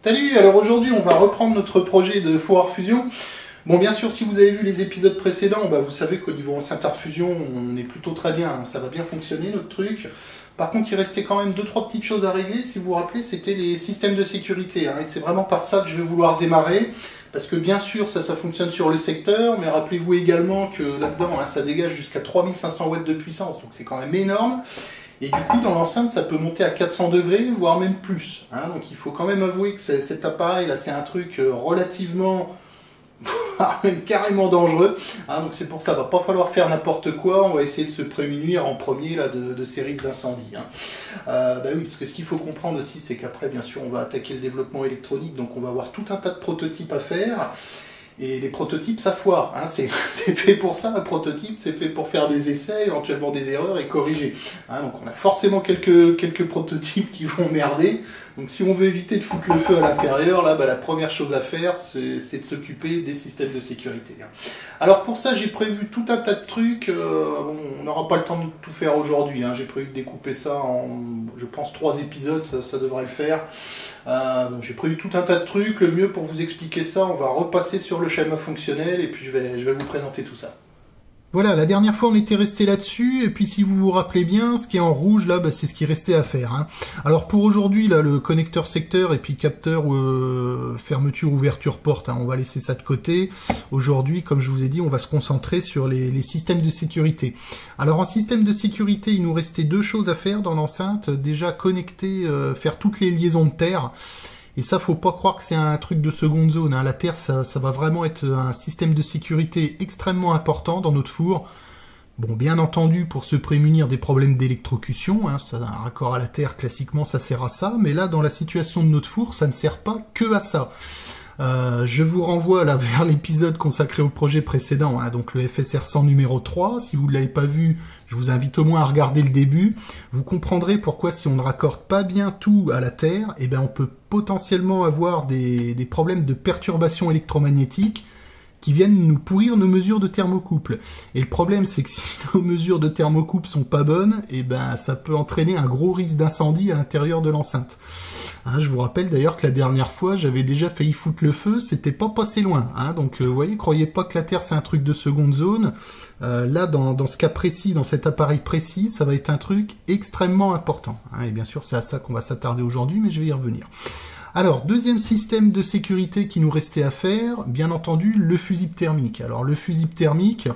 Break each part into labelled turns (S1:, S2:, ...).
S1: Salut, alors aujourd'hui on va reprendre notre projet de four hors fusion. Bon, bien sûr, si vous avez vu les épisodes précédents, vous savez qu'au niveau enceinte hors fusion, on est plutôt très bien, hein, ça va bien fonctionner notre truc. Par contre, il restait quand même 2-3 petites choses à régler, si vous vous rappelez, c'était les systèmes de sécurité. Hein, et c'est vraiment par ça que je vais vouloir démarrer, parce que bien sûr, ça fonctionne sur le secteur, mais rappelez-vous également que là-dedans, hein, ça dégage jusqu'à 3500 watts de puissance, donc c'est quand même énorme. Et du coup, dans l'enceinte, ça peut monter à 400 degrés, voire même plus. Hein, donc il faut quand même avouer que cet appareil-là, c'est un truc relativement... même carrément dangereux, hein, donc c'est pour ça, va pas falloir faire n'importe quoi, on va essayer de se prémunir en premier là, de ces risques d'incendie. Hein. Oui, parce que ce qu'il faut comprendre aussi, c'est qu'après, bien sûr, on va attaquer le développement électronique, donc on va avoir tout un tas de prototypes à faire, et les prototypes, ça foire, hein, c'est fait pour ça, un prototype, c'est fait pour faire des essais, éventuellement des erreurs et corriger. Hein, donc on a forcément quelques prototypes qui vont merder. Donc si on veut éviter de foutre le feu à l'intérieur, là, la première chose à faire, c'est de s'occuper des systèmes de sécurité. Alors pour ça, j'ai prévu tout un tas de trucs. Bon, on n'aura pas le temps de tout faire aujourd'hui. Hein. J'ai prévu de découper ça en, je pense, 3 épisodes, ça devrait le faire. Bon, j'ai prévu tout un tas de trucs. Le mieux pour vous expliquer ça, on va repasser sur le schéma fonctionnel et puis je vais vous présenter tout ça. Voilà, la dernière fois on était resté là-dessus, et puis si vous vous rappelez bien, ce qui est en rouge là, c'est ce qui restait à faire. Hein. Alors pour aujourd'hui, là, le connecteur secteur et puis capteur fermeture, ouverture porte, hein, on va laisser ça de côté. Aujourd'hui, comme je vous ai dit, on va se concentrer sur les systèmes de sécurité. Alors en système de sécurité, il nous restait 2 choses à faire dans l'enceinte. Déjà connecter, faire toutes les liaisons de terre. Et ça, faut pas croire que c'est un truc de seconde zone. Hein. La terre, ça va vraiment être un système de sécurité extrêmement important dans notre four. Bon, bien entendu, pour se prémunir des problèmes d'électrocution, hein, un raccord à la terre, classiquement, ça sert à ça. Mais là, dans la situation de notre four, ça ne sert pas que à ça. Je vous renvoie là vers l'épisode consacré au projet précédent, hein, donc le FSR 100 numéro 3. Si vous ne l'avez pas vu, je vous invite au moins à regarder le début. Vous comprendrez pourquoi si on ne raccorde pas bien tout à la Terre, on peut potentiellement avoir des problèmes de perturbation électromagnétique qui viennent nous pourrir nos mesures de thermocouple. Et le problème, c'est que si nos mesures de thermocouple sont pas bonnes, ça peut entraîner un gros risque d'incendie à l'intérieur de l'enceinte. Hein, je vous rappelle d'ailleurs que la dernière fois, j'avais déjà failli foutre le feu, c'était pas passé loin. Hein, donc, vous voyez, croyez pas que la Terre, c'est un truc de seconde zone. Là, dans ce cas précis, dans cet appareil précis, ça va être un truc extrêmement important. Hein, et bien sûr, c'est à ça qu'on va s'attarder aujourd'hui, mais je vais y revenir. Alors, deuxième système de sécurité qui nous restait à faire, bien entendu, le fusible thermique. Alors, le fusible thermique,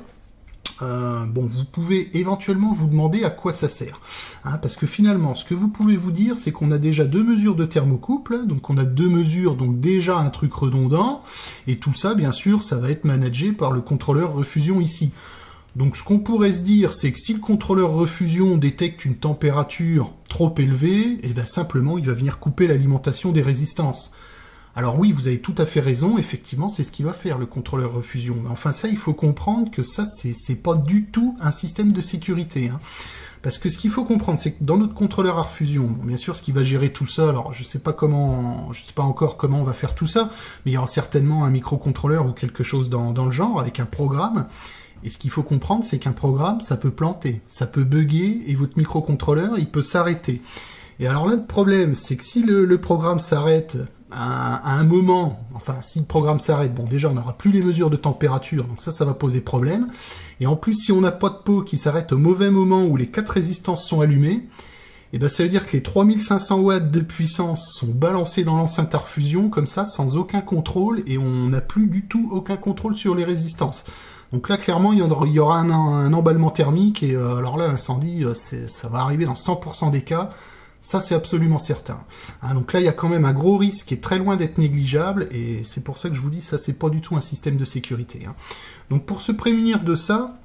S1: bon, vous pouvez éventuellement vous demander à quoi ça sert. Hein, parce que finalement, ce que vous pouvez vous dire, c'est qu'on a déjà 2 mesures de thermocouple, donc on a 2 mesures, donc déjà un truc redondant, et tout ça, bien sûr, ça va être managé par le contrôleur refusion ici. Donc ce qu'on pourrait se dire, c'est que si le contrôleur refusion détecte une température trop élevée, simplement il va venir couper l'alimentation des résistances. Alors oui, vous avez tout à fait raison, effectivement c'est ce qu'il va faire le contrôleur refusion. Mais enfin ça, il faut comprendre que ça, c'est pas du tout un système de sécurité. Hein. Parce que ce qu'il faut comprendre, c'est que dans notre contrôleur à refusion, bon, bien sûr ce qui va gérer tout ça, alors je sais pas encore comment on va faire tout ça, mais il y aura certainement un microcontrôleur ou quelque chose dans le genre, avec un programme. Et ce qu'il faut comprendre, c'est qu'un programme, ça peut planter, ça peut bugger, et votre microcontrôleur, il peut s'arrêter. Et alors là, le problème, c'est que si le programme s'arrête à un moment, enfin, si le programme s'arrête, bon, déjà, on n'aura plus les mesures de température, donc ça va poser problème. Et en plus, si on n'a pas de pot qui s'arrête au mauvais moment où les 4 résistances sont allumées, ça veut dire que les 3500 watts de puissance sont balancés dans l'enceinte à refusion, comme ça, sans aucun contrôle, et on n'a plus du tout aucun contrôle sur les résistances. Donc là, clairement, il y aura un emballement thermique, et alors là, l'incendie, ça va arriver dans 100% des cas, ça c'est absolument certain. Hein, donc là, il y a quand même un gros risque qui est très loin d'être négligeable, et c'est pour ça que je vous dis, ça c'est pas du tout un système de sécurité. Hein. Donc pour se prémunir de ça,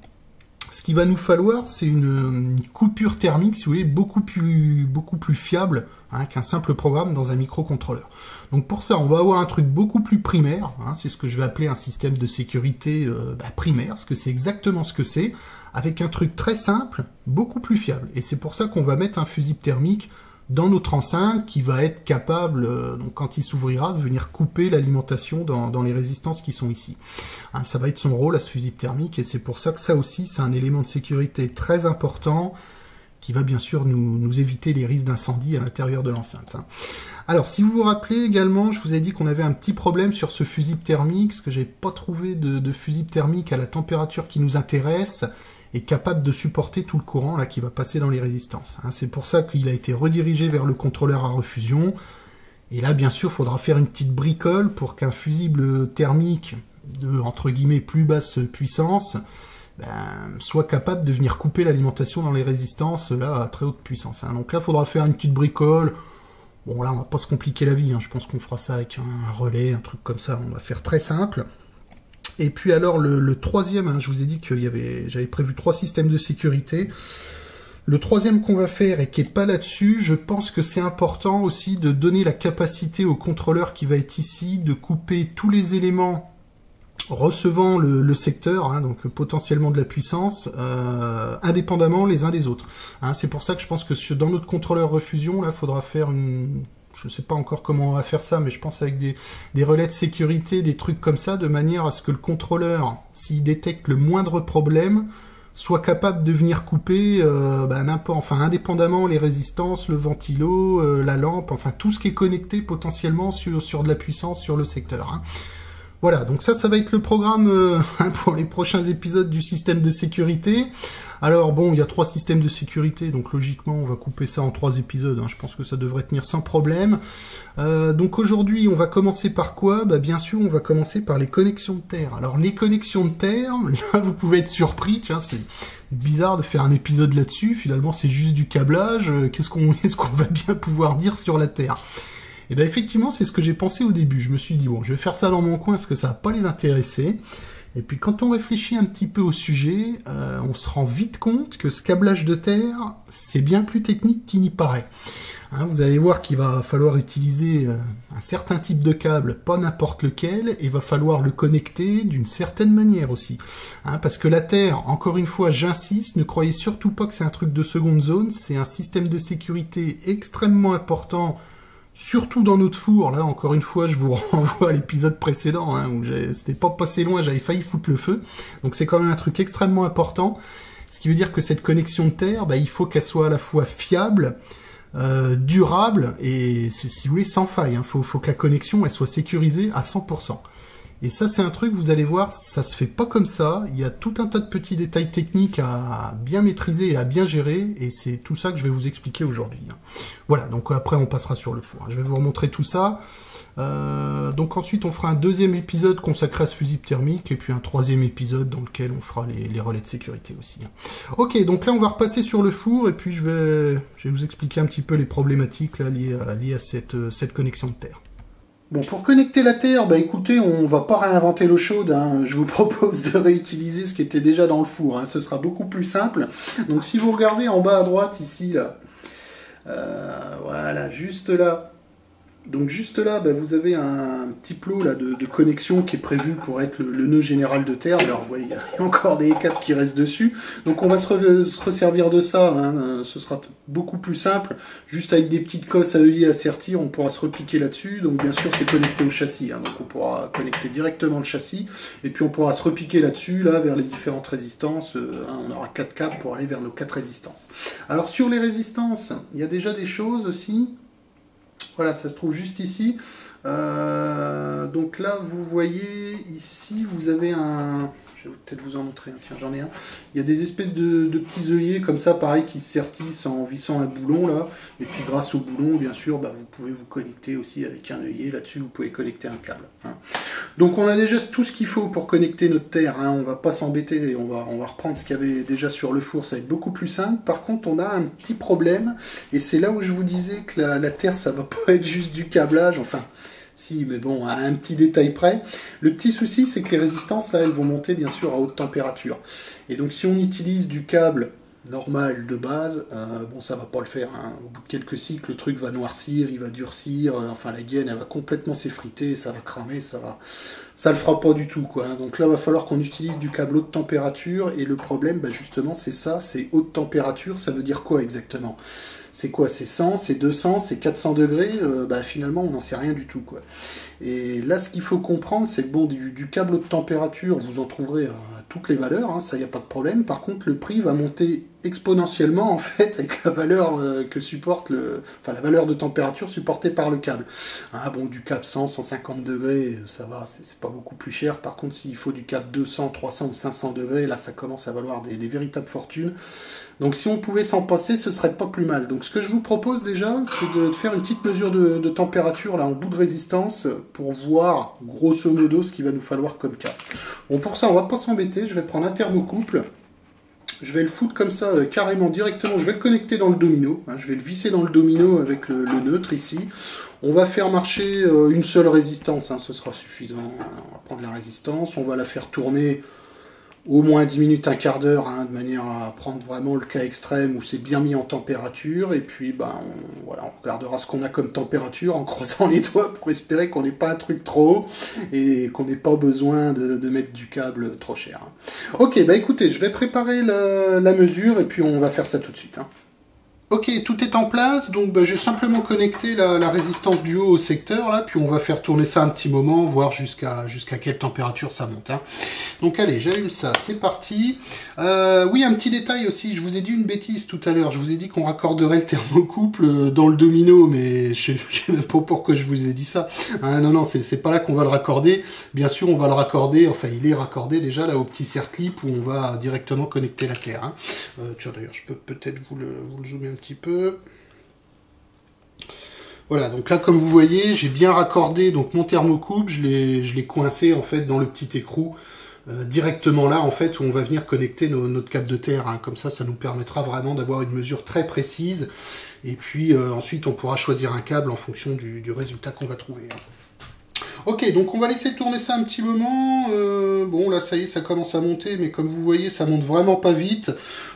S1: ce qu'il va nous falloir, c'est une coupure thermique, si vous voulez, beaucoup plus fiable, hein, qu'un simple programme dans un microcontrôleur. Donc pour ça, on va avoir un truc beaucoup plus primaire, hein, c'est ce que je vais appeler un système de sécurité primaire, parce que c'est exactement ce que c'est, avec un truc très simple, beaucoup plus fiable. Et c'est pour ça qu'on va mettre un fusible thermique dans notre enceinte qui va être capable, donc quand il s'ouvrira, de venir couper l'alimentation dans les résistances qui sont ici. Hein, ça va être son rôle à ce fusible thermique, et c'est pour ça que ça aussi, c'est un élément de sécurité très important qui va bien sûr nous éviter les risques d'incendie à l'intérieur de l'enceinte. Hein. Alors, si vous vous rappelez également, je vous ai dit qu'on avait un petit problème sur ce fusible thermique, parce que j'ai pas trouvé de fusible thermique à la température qui nous intéresse, et capable de supporter tout le courant là qui va passer dans les résistances. Hein. C'est pour ça qu'il a été redirigé vers le contrôleur à refusion. Et là, bien sûr, il faudra faire une petite bricole pour qu'un fusible thermique de, entre guillemets, plus basse puissance soit capable de venir couper l'alimentation dans les résistances là à très haute puissance. Hein. Donc là, il faudra faire une petite bricole. Bon, là, on va pas se compliquer la vie. Hein. Je pense qu'on fera ça avec un relais, un truc comme ça. On va faire très simple. Et puis alors, le troisième, hein, je vous ai dit que j'avais prévu 3 systèmes de sécurité. Le troisième qu'on va faire et qui n'est pas là-dessus, je pense que c'est important aussi de donner la capacité au contrôleur qui va être ici de couper tous les éléments recevant le secteur, hein, donc potentiellement de la puissance, indépendamment les uns des autres. Hein, c'est pour ça que je pense que dans notre contrôleur refusion, là, il faudra faire une... Je ne sais pas encore comment on va faire ça, mais je pense avec des relais de sécurité, des trucs comme ça, de manière à ce que le contrôleur, s'il détecte le moindre problème, soit capable de venir couper indépendamment les résistances, le ventilo, la lampe, enfin tout ce qui est connecté potentiellement sur de la puissance sur le secteur. Hein. Voilà, donc ça va être le programme pour les prochains épisodes du système de sécurité. Alors bon, il y a 3 systèmes de sécurité, donc logiquement on va couper ça en 3 épisodes, hein. Je pense que ça devrait tenir sans problème. Donc aujourd'hui, on va commencer par quoi? Bien sûr, on va commencer par les connexions de terre. Alors les connexions de terre, là vous pouvez être surpris, tiens, c'est bizarre de faire un épisode là-dessus, finalement c'est juste du câblage, qu'est-ce qu'on va bien pouvoir dire sur la terre? Et bien effectivement, c'est ce que j'ai pensé au début. Je me suis dit, bon, je vais faire ça dans mon coin parce que ça va pas les intéresser. Et puis quand on réfléchit un petit peu au sujet, on se rend vite compte que ce câblage de terre, c'est bien plus technique qu'il n'y paraît. Hein, vous allez voir qu'il va falloir utiliser un certain type de câble, pas n'importe lequel, et il va falloir le connecter d'une certaine manière aussi. Hein, parce que la terre, encore une fois, j'insiste, ne croyez surtout pas que c'est un truc de seconde zone, c'est un système de sécurité extrêmement important. Surtout dans notre four, là, encore une fois, je vous renvoie à l'épisode précédent, hein, où c'était pas passé loin, j'avais failli foutre le feu. Donc c'est quand même un truc extrêmement important. Ce qui veut dire que cette connexion de terre, il faut qu'elle soit à la fois fiable, durable, et, si vous voulez, sans faille. Hein. Faut que la connexion, elle soit sécurisée à 100%. Et ça, c'est un truc, vous allez voir, ça se fait pas comme ça. Il y a tout un tas de petits détails techniques à bien maîtriser et à bien gérer. Et c'est tout ça que je vais vous expliquer aujourd'hui. Voilà, donc après, on passera sur le four. Je vais vous remontrer tout ça. Donc ensuite, on fera un 2e épisode consacré à ce fusible thermique. Et puis un 3e épisode dans lequel on fera les relais de sécurité aussi. Ok, donc là, on va repasser sur le four. Et puis, je vais vous expliquer un petit peu les problématiques là, liées à cette connexion de terre. Bon, pour connecter la terre, écoutez, on va pas réinventer l'eau chaude, hein. Je vous propose de réutiliser ce qui était déjà dans le four, hein. Ce sera beaucoup plus simple. Donc si vous regardez en bas à droite, ici, là, voilà, juste là, donc juste là, vous avez un petit plot là, de connexion qui est prévu pour être le nœud général de terre. Alors vous voyez, il y a encore des câbles qui restent dessus. Donc on va se resservir de ça, hein. Ce sera beaucoup plus simple. Juste avec des petites cosses à œillet à sertir, on pourra se repiquer là-dessus. Donc bien sûr, c'est connecté au châssis, hein. Donc on pourra connecter directement le châssis. Et puis on pourra se repiquer là-dessus, là, vers les différentes résistances. Hein, on aura 4 câbles pour aller vers nos 4 résistances. Alors sur les résistances, il y a déjà des choses aussi. Voilà, ça se trouve juste ici. Donc là, vous voyez, ici, vous avez un... Je vais peut-être vous en montrer un. Tiens, j'en ai un. Il y a des espèces de petits œillets comme ça, pareil, qui se sertissent en vissant un boulon, là. Et puis grâce au boulon, bien sûr, vous pouvez vous connecter aussi avec un œillet. Là-dessus, vous pouvez connecter un câble. Hein. Donc on a déjà tout ce qu'il faut pour connecter notre terre. Hein. On va pas s'embêter. On va reprendre ce qu'il y avait déjà sur le four. Ça va être beaucoup plus simple. Par contre, on a un petit problème. Et c'est là où je vous disais que la terre, ça va pas être juste du câblage. Enfin... Si, mais bon, à un petit détail près. Le petit souci, c'est que les résistances, là, elles vont monter, bien sûr, à haute température. Et donc, si on utilise du câble normal de base, bon, ça va pas le faire. Hein. Au bout de quelques cycles, le truc va noircir, il va durcir, enfin, la gaine, elle va complètement s'effriter, ça va cramer, ça le fera pas du tout, quoi. Donc là, il va falloir qu'on utilise du câble haute température, et le problème, justement, c'est ça, c'est haute température, ça veut dire quoi exactement ? C'est quoi? C'est 100, c'est 200, c'est 400 degrés, finalement on n'en sait rien du tout, quoi. Et là ce qu'il faut comprendre, c'est que bon, du câble haute température, vous en trouverez à toutes les valeurs, hein, ça y a pas de problème. Par contre le prix va monter exponentiellement en fait avec la valeur que supporte la valeur de température supportée par le câble. Hein, bon, du câble 100, 150 degrés, ça va, c'est pas beaucoup plus cher. Par contre, s'il faut du câble 200, 300 ou 500 degrés, là ça commence à valoir des véritables fortunes. Donc si on pouvait s'en passer, ce serait pas plus mal. Donc ce que je vous propose déjà, c'est de faire une petite mesure de température là en bout de résistance pour voir grosso modo ce qu'il va nous falloir comme câble. Bon, pour ça, on va pas s'embêter, je vais prendre un thermocouple. Je vais le foutre comme ça, carrément, directement. Je vais le connecter dans le domino. Hein, je vais le visser dans le domino avec le neutre ici. On va faire marcher une seule résistance. Hein, ce sera suffisant. On va prendre la résistance. On va la faire tourner au moins 10 minutes, un quart d'heure, hein, de manière à prendre vraiment le cas extrême où c'est bien mis en température. Et puis, on regardera ce qu'on a comme température en croisant les doigts pour espérer qu'on n'ait pas un truc trop haut et qu'on n'ait pas besoin de mettre du câble trop cher. Hein. Ok, écoutez, je vais préparer la mesure et puis on va faire ça tout de suite. Hein. Ok, tout est en place, donc j'ai simplement connecté la résistance du haut au secteur, là, puis on va faire tourner ça un petit moment, voir jusqu'à quelle température ça monte. Hein. Donc allez, j'allume ça, c'est parti. Oui, un petit détail aussi, je vous ai dit une bêtise tout à l'heure, je vous ai dit qu'on raccorderait le thermocouple dans le domino, mais je ne sais même pas pourquoi je vous ai dit ça. Hein, non, c'est pas là qu'on va le raccorder. Bien sûr, on va le raccorder, enfin il est raccordé déjà là au petit cerclip où on va directement connecter la terre. Hein. Tiens, d'ailleurs, je peux peut-être vous le zoomer un petit peu. Voilà, donc là, comme vous voyez, j'ai bien raccordé donc mon thermocouple, je l'ai coincé en fait dans le petit écrou, directement là en fait où on va venir connecter notre câble de terre. Hein. Comme ça nous permettra vraiment d'avoir une mesure très précise. Et puis ensuite, on pourra choisir un câble en fonction du résultat qu'on va trouver. Hein. Ok, donc on va laisser tourner ça un petit moment. Bon, là, ça y est, ça commence à monter, mais comme vous voyez, ça monte vraiment pas vite.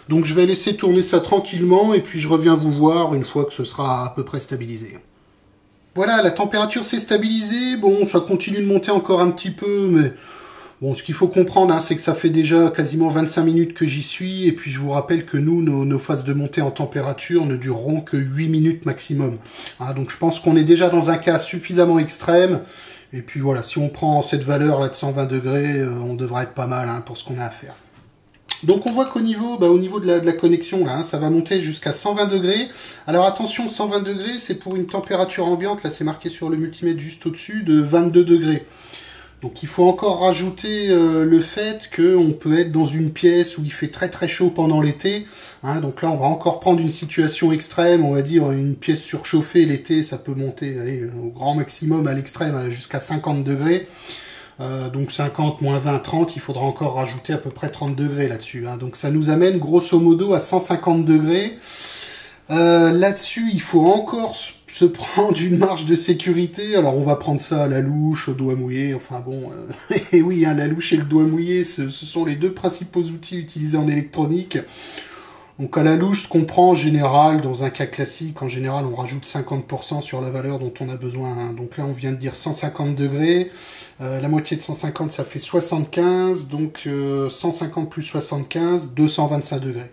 S1: Donc je vais laisser tourner ça tranquillement, et puis je reviens vous voir une fois que ce sera à peu près stabilisé. Voilà, la température s'est stabilisée. Bon, ça continue de monter encore un petit peu, mais bon, ce qu'il faut comprendre, hein, c'est que ça fait déjà quasiment 25 minutes que j'y suis, et puis je vous rappelle que nous, nos phases de montée en température ne dureront que 8 minutes maximum. Hein, donc je pense qu'on est déjà dans un cas suffisamment extrême. Et puis voilà, si on prend cette valeur là de 120 degrés, on devrait être pas mal hein, pour ce qu'on a à faire. Donc on voit qu'au niveau, au niveau de la connexion, là, hein, ça va monter jusqu'à 120 degrés. Alors attention, 120 degrés, c'est pour une température ambiante, là c'est marqué sur le multimètre juste au-dessus, de 22 degrés. Donc il faut encore rajouter le fait qu'on peut être dans une pièce où il fait très très chaud pendant l'été. Hein, donc là on va encore prendre une situation extrême, on va dire une pièce surchauffée l'été, ça peut monter allez, au grand maximum à l'extrême jusqu'à 50 degrés. Donc 50, moins 20, 30, il faudra encore rajouter à peu près 30 degrés là-dessus. Hein. Donc ça nous amène grosso modo à 150 degrés. Là-dessus, il faut encore se prendre une marge de sécurité. Alors, on va prendre ça à la louche, au doigt mouillé. Enfin bon, et oui, hein, la louche et le doigt mouillé, ce sont les deux principaux outils utilisés en électronique. Donc, à la louche, ce qu'on prend en général, dans un cas classique, en général, on rajoute 50% sur la valeur dont on a besoin. Hein. Donc là, on vient de dire 150 degrés. La moitié de 150, ça fait 75. Donc, 150 plus 75, 225 degrés.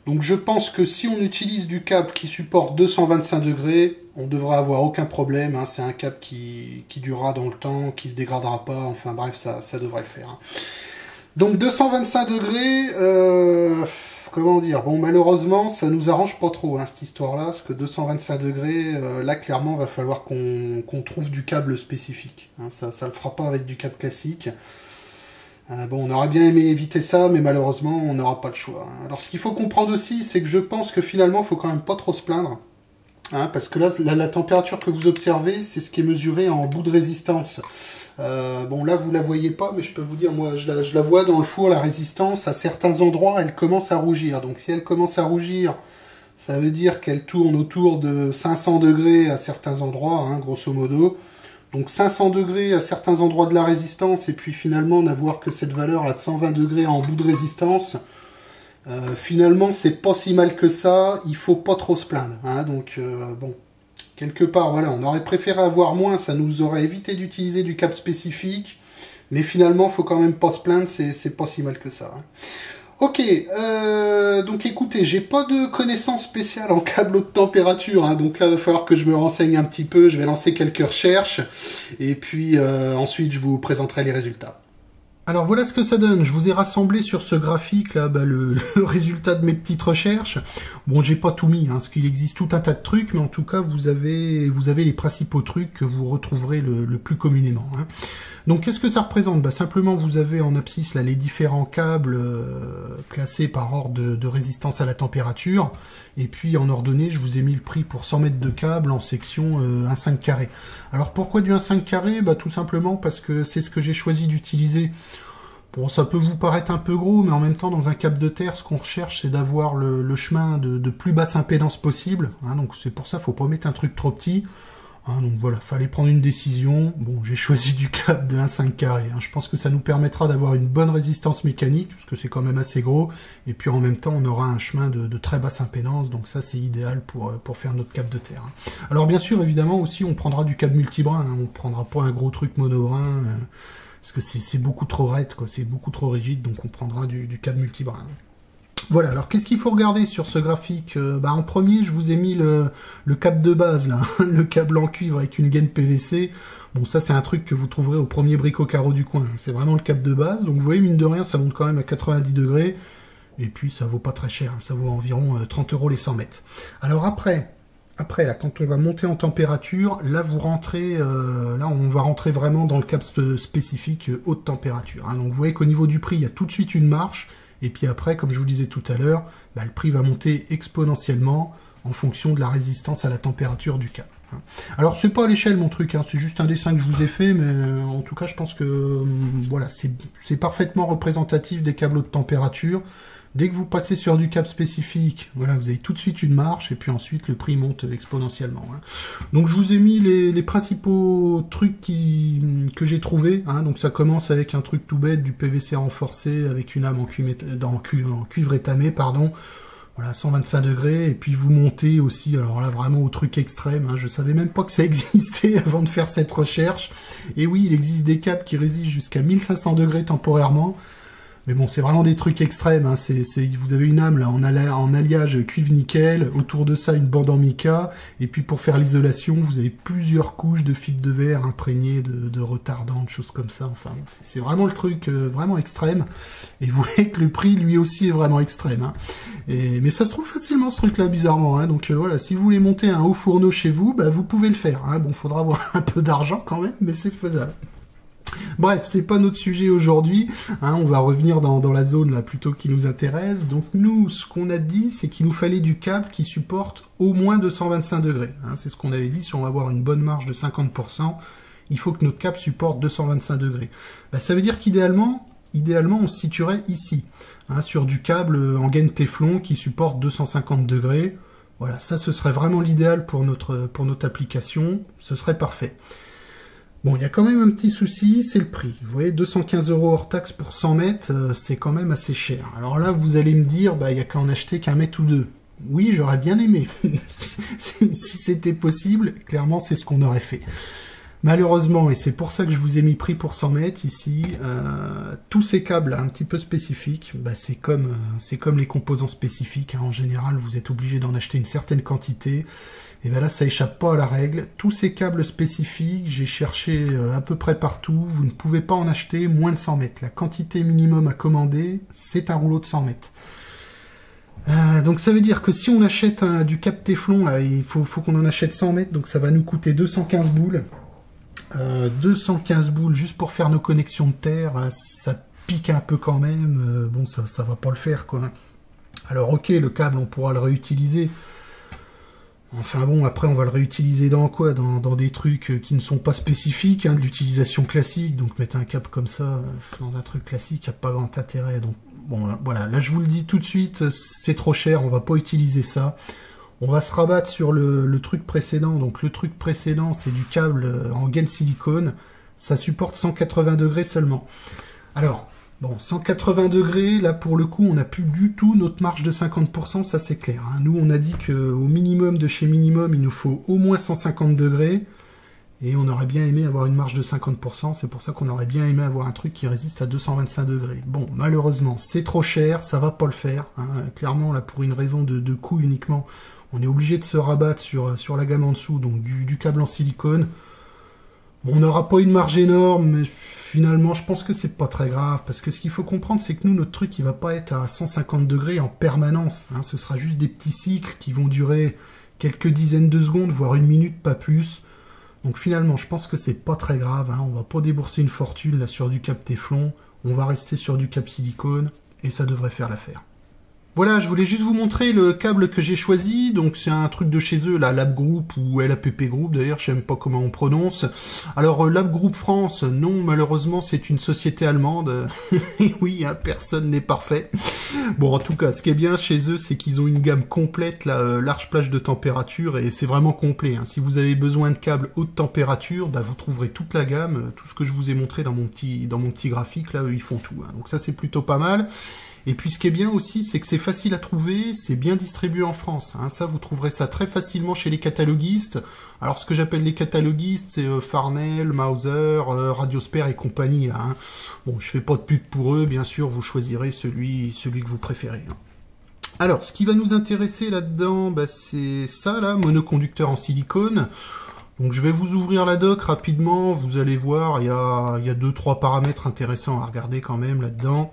S1: Donc je pense que si on utilise du câble qui supporte 225 degrés, on ne devra avoir aucun problème. Hein. C'est un câble qui durera dans le temps, qui ne se dégradera pas. Enfin bref, ça devrait le faire. Hein. Donc 225 degrés, comment dire, bon malheureusement ça nous arrange pas trop hein, cette histoire-là, parce que 225 degrés, là clairement va falloir qu'on trouve du câble spécifique. Hein. Ça ne le fera pas avec du câble classique. Bon, on aurait bien aimé éviter ça, mais malheureusement, on n'aura pas le choix. Hein. Alors, ce qu'il faut comprendre aussi, c'est que je pense que finalement, il faut quand même pas trop se plaindre. Hein, parce que là, la température que vous observez, c'est ce qui est mesuré en bout de résistance. Bon, là, vous la voyez pas, mais je peux vous dire, moi, je la vois dans le four, la résistance. À certains endroits, elle commence à rougir. Donc, si elle commence à rougir, ça veut dire qu'elle tourne autour de 500 degrés à certains endroits, hein, grosso modo. Donc 500 degrés à certains endroits de la résistance, et puis finalement n'avoir que cette valeur là de 120 degrés en bout de résistance, finalement c'est pas si mal que ça, il faut pas trop se plaindre. Hein, donc bon, quelque part voilà, on aurait préféré avoir moins, ça nous aurait évité d'utiliser du câble spécifique, mais finalement faut quand même pas se plaindre, c'est pas si mal que ça. Hein. Ok, donc écoutez, j'ai pas de connaissances spéciales en câble haute température, hein, donc là il va falloir que je me renseigne un petit peu, je vais lancer quelques recherches, et puis ensuite je vous présenterai les résultats. Alors voilà ce que ça donne. Je vous ai rassemblé sur ce graphique là le résultat de mes petites recherches. Bon, j'ai pas tout mis, parce qu'il existe tout un tas de trucs, mais en tout cas vous avez les principaux trucs que vous retrouverez le plus communément. Donc qu'est-ce que ça représente? Simplement vous avez en abscisse là les différents câbles classés par ordre de résistance à la température, et puis en ordonnée je vous ai mis le prix pour 100 mètres de câble en section 1,5 carré. Alors pourquoi du 1,5 carré? Tout simplement parce que c'est ce que j'ai choisi d'utiliser. Bon, ça peut vous paraître un peu gros, mais en même temps, dans un câble de terre, ce qu'on recherche, c'est d'avoir le chemin de plus basse impédance possible. Donc c'est pour ça, faut pas mettre un truc trop petit. Donc voilà, fallait prendre une décision. Bon, j'ai choisi du câble de 1,5 carré. Je pense que ça nous permettra d'avoir une bonne résistance mécanique, parce que c'est quand même assez gros. Et puis en même temps, on aura un chemin de très basse impédance. Donc ça, c'est idéal pour faire notre câble de terre. Alors bien sûr, évidemment, aussi, on prendra du câble multibrin. On prendra pas un gros truc monobrin. Parce que c'est beaucoup trop raide, quoi, c'est beaucoup trop rigide, donc on prendra du câble multibrin. Voilà, alors qu'est-ce qu'il faut regarder sur ce graphique? En premier, je vous ai mis le câble de base, là, le câble en cuivre avec une gaine PVC. Bon, ça c'est un truc que vous trouverez au premier bric au carreau du coin, c'est vraiment le câble de base. Donc vous voyez, mine de rien, ça monte quand même à 90 degrés, et puis ça vaut pas très cher, ça vaut environ 30 € les 100 mètres. Alors après, là, quand on va monter en température, là, vous rentrez, là, on va rentrer vraiment dans le câble spécifique haute température. Donc, vous voyez qu'au niveau du prix, il y a tout de suite une marche. Et puis après, comme je vous disais tout à l'heure, le prix va monter exponentiellement en fonction de la résistance à la température du câble. Alors, c'est pas à l'échelle, mon truc, c'est juste un dessin que je vous ai fait, mais en tout cas, je pense que, voilà, c'est parfaitement représentatif des câbles haute température. Dès que vous passez sur du câble spécifique, voilà, vous avez tout de suite une marche, et puis ensuite le prix monte exponentiellement. Donc je vous ai mis les principaux trucs que j'ai trouvés. Donc ça commence avec un truc tout bête, du PVC renforcé avec une âme en cuivre étamé, pardon. Voilà, 125 degrés, et puis vous montez aussi, alors là vraiment au truc extrême, je savais même pas que ça existait avant de faire cette recherche. Et oui, il existe des câbles qui résistent jusqu'à 1500 degrés temporairement. Mais bon, c'est vraiment des trucs extrêmes. Vous avez une âme là en alliage cuivre-nickel, autour de ça une bande en mica, et puis pour faire l'isolation, vous avez plusieurs couches de fibre de verre imprégnées de retardants, de choses comme ça. Enfin, c'est vraiment le truc vraiment extrême. Et vous voyez que le prix, lui aussi, est vraiment extrême. Mais ça se trouve facilement, ce truc-là, bizarrement. Donc voilà, si vous voulez monter un haut fourneau chez vous, vous pouvez le faire. Bon, faudra avoir un peu d'argent quand même, mais c'est faisable. Bref, c'est pas notre sujet aujourd'hui, on va revenir dans la zone là plutôt qui nous intéresse. Donc nous, ce qu'on a dit, c'est qu'il nous fallait du câble qui supporte au moins 225 degrés. C'est ce qu'on avait dit, si on va avoir une bonne marge de 50%, il faut que notre câble supporte 225 degrés. Ça veut dire qu'idéalement, on se situerait ici, sur du câble en gaine téflon qui supporte 250 degrés. Voilà, ça ce serait vraiment l'idéal pour notre application, ce serait parfait. Bon, il y a quand même un petit souci, c'est le prix. Vous voyez, 215 € hors taxe pour 100 mètres, c'est quand même assez cher. Alors là, vous allez me dire, il n'y a qu'à en acheter qu'un mètre ou deux. Oui, j'aurais bien aimé. Si c'était possible, clairement, c'est ce qu'on aurait fait. Malheureusement, et c'est pour ça que je vous ai mis prix pour 100 mètres ici, tous ces câbles un petit peu spécifiques, c'est comme les composants spécifiques. En général, vous êtes obligé d'en acheter une certaine quantité. Et bien là, ça échappe pas à la règle. Tous ces câbles spécifiques, j'ai cherché à peu près partout. Vous ne pouvez pas en acheter moins de 100 mètres. La quantité minimum à commander, c'est un rouleau de 100 mètres. Donc ça veut dire que si on achète du câble téflon, là, il faut qu'on en achète 100 mètres. Donc ça va nous coûter 215 boules. 215 boules juste pour faire nos connexions de terre. Ça pique un peu quand même. Bon, ça va pas le faire, quoi. Alors ok, le câble, on pourra le réutiliser. Enfin bon, après on va le réutiliser dans quoi? Dans des trucs qui ne sont pas spécifiques, de l'utilisation classique. Donc mettre un câble comme ça dans un truc classique, il n'y a pas grand intérêt. Donc bon, voilà, là je vous le dis tout de suite, c'est trop cher, on va pas utiliser ça. On va se rabattre sur le truc précédent. Donc le truc précédent, c'est du câble en gaine silicone. Ça supporte 180 degrés seulement. Alors, bon, 180 degrés, là pour le coup, on n'a plus du tout notre marge de 50%, ça c'est clair. Nous, on a dit qu'au minimum de chez minimum, il nous faut au moins 150 degrés. Et on aurait bien aimé avoir une marge de 50%, c'est pour ça qu'on aurait bien aimé avoir un truc qui résiste à 225 degrés. Bon, malheureusement, c'est trop cher, ça va pas le faire. Clairement, là, pour une raison de coût uniquement, on est obligé de se rabattre sur la gamme en dessous, donc du câble en silicone. Bon, on n'aura pas une marge énorme, mais
S2: finalement, je pense que c'est pas très grave, parce que ce qu'il faut comprendre, c'est que nous, notre truc, il va pas être à 150 degrés en permanence. Hein. Ce sera juste des petits cycles qui vont durer quelques dizaines de secondes, voire une minute, pas plus. Donc finalement, je pense que c'est pas très grave. Hein. On va pas débourser une fortune là sur du cap Téflon. On va rester sur du cap silicone, et ça devrait faire l'affaire. Voilà, je voulais juste vous montrer le câble que j'ai choisi. Donc c'est un truc de chez eux, la Lab Group ou LAPP Group d'ailleurs, je sais même pas comment on prononce. Alors Lab Group France, non, malheureusement c'est une société allemande. Et oui, hein, personne n'est parfait. Bon, en tout cas, ce qui est bien chez eux, c'est qu'ils ont une gamme complète, là, large plage de température, et c'est vraiment complet. Hein. Si vous avez besoin de câbles haute température, bah, vous trouverez toute la gamme, tout ce que je vous ai montré dans mon petit graphique, là, eux, ils font tout. Hein. Donc ça, c'est plutôt pas mal. Et puis ce qui est bien aussi, c'est que c'est facile à trouver, c'est bien distribué en France. Hein. Ça, vous trouverez ça très facilement chez les cataloguistes. Alors ce que j'appelle les cataloguistes, c'est Farnell, Mauser, Radiosper et compagnie. Hein. Bon, je fais pas de pub pour eux, bien sûr, vous choisirez celui que vous préférez. Hein. Alors, ce qui va nous intéresser là-dedans, bah, c'est ça, là, monoconducteur en silicone. Donc je vais vous ouvrir la doc rapidement, vous allez voir, il y a 2-3 paramètres intéressants à regarder quand même là-dedans.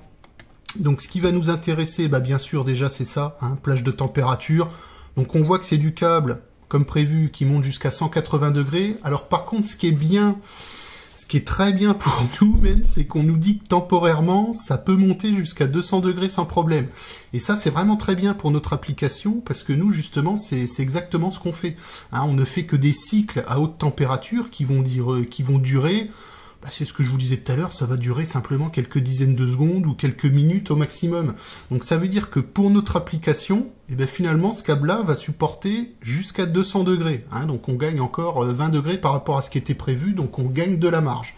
S2: Donc ce qui va nous intéresser, bah bien sûr déjà c'est ça, hein, plage de température. Donc on voit que c'est du câble, comme prévu, qui monte jusqu'à 180 degrés. Alors par contre ce qui est très bien pour nous même, c'est qu'on nous dit que temporairement, ça peut monter jusqu'à 200 degrés sans problème. Et ça c'est vraiment très bien pour notre application, parce que nous justement c'est exactement ce qu'on fait. Hein, on ne fait que des cycles à haute température qui vont durer... C'est ce que je vous disais tout à l'heure, ça va durer simplement quelques dizaines de secondes ou quelques minutes au maximum. Donc ça veut dire que pour notre application, eh bien finalement ce câble-là va supporter jusqu'à 200 degrés. Hein, donc on gagne encore 20 degrés par rapport à ce qui était prévu, donc on gagne de la marge.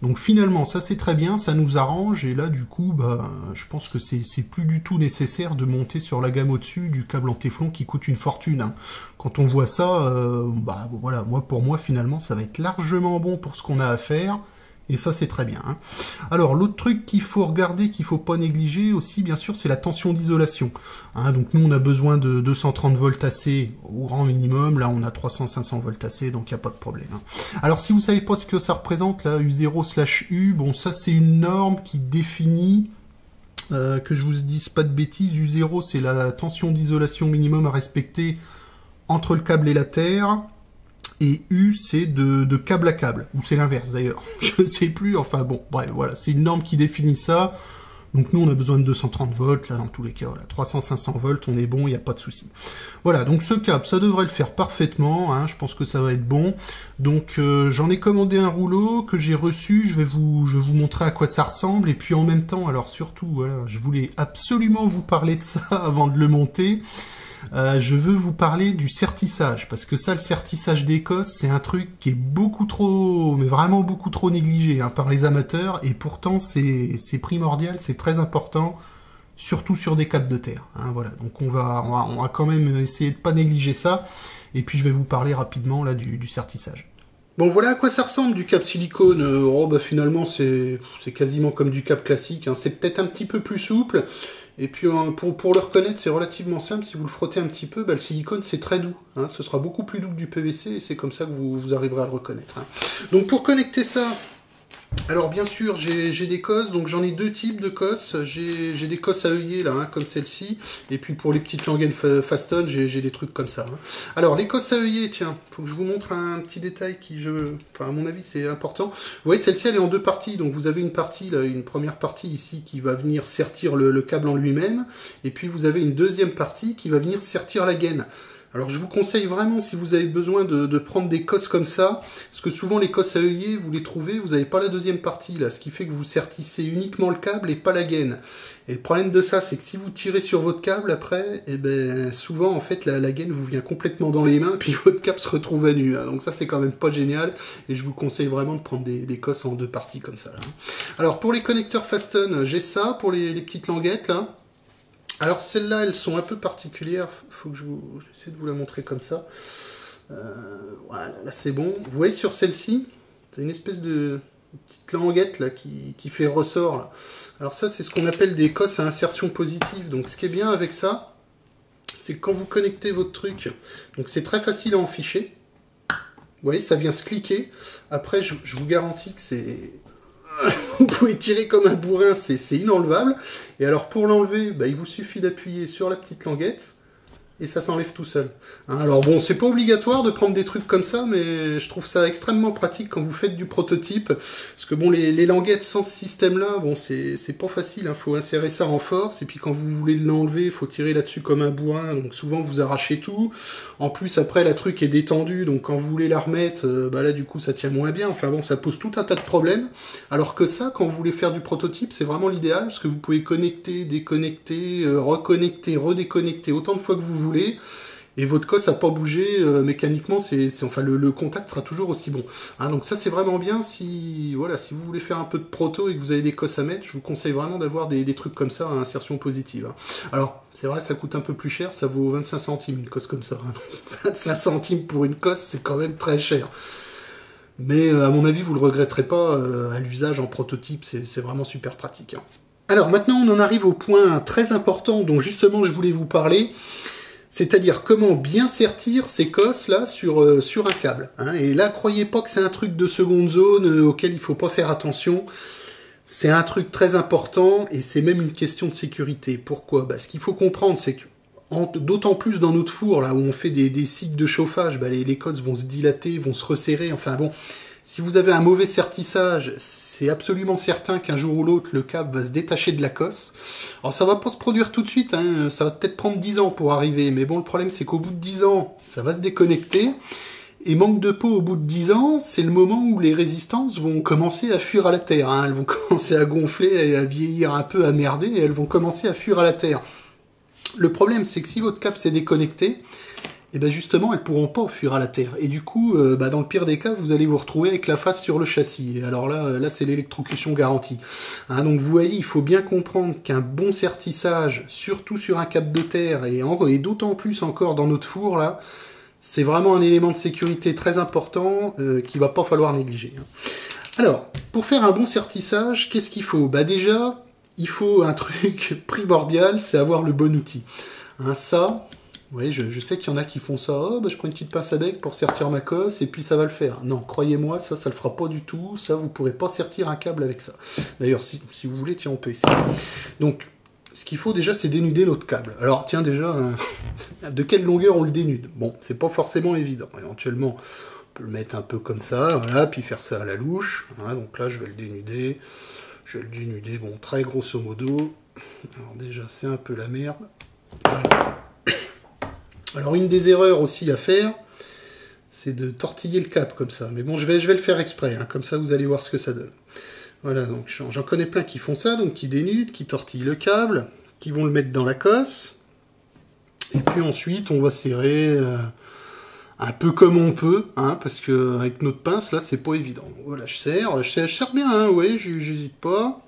S2: Donc finalement ça c'est très bien, ça nous arrange, et là du coup bah, je pense que c'est plus du tout nécessaire de monter sur la gamme au-dessus du câble en téflon qui coûte une fortune. Hein. Quand on voit ça, bah voilà, pour moi finalement ça va être largement bon pour ce qu'on a à faire. Et ça, c'est très bien. Hein. Alors, l'autre truc qu'il faut regarder, qu'il ne faut pas négliger aussi, bien sûr, c'est la tension d'isolation. Hein, donc, nous, on a besoin de 230 volts AC au grand minimum. Là, on a 300-500 volts AC, donc il n'y a pas de problème. Hein. Alors, si vous ne savez pas ce que ça représente, là, U0/U, bon, ça, c'est une norme qui définit, que je vous dise pas de bêtises, U0, c'est la tension d'isolation minimum à respecter entre le câble et la terre. Et U, c'est de câble à câble, ou c'est l'inverse d'ailleurs, je ne sais plus, enfin bon, bref, voilà, c'est une norme qui définit ça. Donc nous, on a besoin de 230 volts, là, dans tous les cas, voilà, 300-500 volts, on est bon, il n'y a pas de souci. Voilà, donc ce câble, ça devrait le faire parfaitement, hein, je pense que ça va être bon. Donc j'en ai commandé un rouleau que j'ai reçu, je vais vous montrer à quoi ça ressemble, et puis en même temps, alors surtout, voilà, je voulais absolument vous parler de ça avant de le monter. Je veux vous parler du sertissage, parce que ça, le sertissage d'Écosse, c'est un truc qui est beaucoup trop, mais vraiment beaucoup trop négligé hein, par les amateurs, et pourtant c'est primordial, c'est très important, surtout sur des câbles de terre. Hein, voilà, donc on va quand même essayer de pas négliger ça, et puis je vais vous parler rapidement là du sertissage. Bon, voilà à quoi ça ressemble du cap silicone. Oh, bah, finalement, c'est quasiment comme du cap classique. Hein. C'est peut-être un petit peu plus souple. Et puis, pour le reconnaître, c'est relativement simple. Si vous le frottez un petit peu, bah, le silicone, c'est très doux. Hein. Ce sera beaucoup plus doux que du PVC. Et c'est comme ça que vous arriverez à le reconnaître. Hein. Donc, pour connecter ça... Alors bien sûr, j'ai des cosses, donc j'en ai deux types de cosses. J'ai des cosses à œillet là, hein, comme celle-ci, et puis pour les petites langaines Faston, j'ai des trucs comme ça. Hein. Alors les cosses à œillet, tiens, faut que je vous montre un petit détail qui, enfin à mon avis, c'est important. Vous voyez, celle-ci, elle est en deux parties, donc vous avez une partie, là, une première partie ici qui va venir sertir le câble en lui-même, et puis vous avez une deuxième partie qui va venir sertir la gaine. Alors je vous conseille vraiment, si vous avez besoin de prendre des cosses comme ça, parce que souvent les cosses à œillet, vous les trouvez, vous n'avez pas la deuxième partie, là, ce qui fait que vous sertissez uniquement le câble et pas la gaine. Et le problème de ça, c'est que si vous tirez sur votre câble après, eh ben, souvent en fait la gaine vous vient complètement dans les mains, puis votre câble se retrouve à nu. Hein. Donc ça c'est quand même pas génial, et je vous conseille vraiment de prendre des cosses en deux parties comme ça. Là. Alors pour les connecteurs Faston, j'ai ça, pour les petites languettes là. Alors celles-là, elles sont un peu particulières, faut que j'essaie de vous la montrer comme ça. Voilà, là c'est bon. Vous voyez sur celle-ci, c'est une espèce de petite languette là, qui fait ressort. Là. Alors ça, c'est ce qu'on appelle des cosses à insertion positive. Donc ce qui est bien avec ça, c'est que quand vous connectez votre truc, donc c'est très facile à en ficher. Vous voyez, ça vient se cliquer. Après, je vous garantis que c'est... vous pouvez tirer comme un bourrin, c'est inenlevable. Et alors pour l'enlever, bah, il vous suffit d'appuyer sur la petite languette, et ça s'enlève tout seul. Hein, alors bon, c'est pas obligatoire de prendre des trucs comme ça, mais je trouve ça extrêmement pratique quand vous faites du prototype, parce que bon, les languettes sans ce système-là, bon, c'est pas facile, hein, faut insérer ça en force, et puis quand vous voulez l'enlever, il faut tirer là-dessus comme un bourrin, donc souvent vous arrachez tout. En plus, après, la truc est détendue, donc quand vous voulez la remettre, bah là, du coup, ça tient moins bien, enfin bon, ça pose tout un tas de problèmes, alors que ça, quand vous voulez faire du prototype, c'est vraiment l'idéal, parce que vous pouvez connecter, déconnecter, reconnecter, redéconnecter autant de fois que vous voulez, et votre cosse n'a pas bougé, mécaniquement, enfin, le contact sera toujours aussi bon. Hein, donc ça, c'est vraiment bien si, voilà, si vous voulez faire un peu de proto et que vous avez des cosses à mettre, je vous conseille vraiment d'avoir des trucs comme ça à insertion positive. Hein. Alors, c'est vrai, ça coûte un peu plus cher, ça vaut 25 centimes une cosse comme ça. Hein. 25 centimes pour une cosse, c'est quand même très cher. Mais à mon avis, vous le regretterez pas, à l'usage en prototype, c'est vraiment super pratique. Hein. Alors maintenant, on en arrive au point très important dont justement je voulais vous parler. C'est-à-dire comment bien sertir ces cosses là sur un câble. Hein. Et là, croyez pas que c'est un truc de seconde zone auquel il faut pas faire attention. C'est un truc très important et c'est même une question de sécurité. Pourquoi? Bah, ce qu'il faut comprendre, c'est que d'autant plus dans notre four, là où on fait des cycles de chauffage, bah, les cosses vont se dilater, vont se resserrer, enfin bon... Si vous avez un mauvais sertissage, c'est absolument certain qu'un jour ou l'autre, le câble va se détacher de la cosse. Alors ça va pas se produire tout de suite, hein, ça va peut-être prendre 10 ans pour arriver, mais bon, le problème c'est qu'au bout de 10 ans, ça va se déconnecter, et manque de peau au bout de 10 ans, c'est le moment où les résistances vont commencer à fuir à la terre, hein. Elles vont commencer à gonfler, à vieillir un peu, à merder, et elles vont commencer à fuir à la terre. Le problème c'est que si votre câble s'est déconnecté, et bien justement, elles ne pourront pas fuir à la terre. Et du coup, dans le pire des cas, vous allez vous retrouver avec la face sur le chassis. Et alors là c'est l'électrocution garantie. Hein, donc vous voyez, il faut bien comprendre qu'un bon sertissage, surtout sur un câble de terre, et d'autant plus encore dans notre four, là, c'est vraiment un élément de sécurité très important qu'il ne va pas falloir négliger. Hein. Alors, pour faire un bon sertissage, qu'est-ce qu'il faut? Bah déjà, il faut un truc primordial, c'est avoir le bon outil. Hein, ça... Oui, je sais qu'il y en a qui font ça. Oh, bah, je prends une petite pince à bec pour sertir ma cosse et puis ça va le faire. Non, croyez-moi, ça le fera pas du tout. Ça, vous pourrez pas sertir un câble avec ça. D'ailleurs, si vous voulez, tiens, on peut essayer. Donc, ce qu'il faut déjà, c'est dénuder notre câble. Alors, tiens, déjà, de quelle longueur on le dénude? Bon, c'est pas forcément évident. Éventuellement, on peut le mettre un peu comme ça, voilà, puis faire ça à la louche. Hein, donc là, je vais le dénuder. Je vais le dénuder, bon, très grosso modo. Alors déjà, c'est un peu la merde. Voilà. Alors une des erreurs aussi à faire, c'est de tortiller le câble comme ça. Mais bon, je vais le faire exprès, hein, comme ça vous allez voir ce que ça donne. Voilà, donc j'en connais plein qui font ça, donc qui dénudent, qui tortillent le câble, qui vont le mettre dans la cosse. Et puis ensuite, on va serrer un peu comme on peut, hein, parce que avec notre pince, là, c'est pas évident. Donc, voilà, je serre bien, hein, oui, j'hésite pas.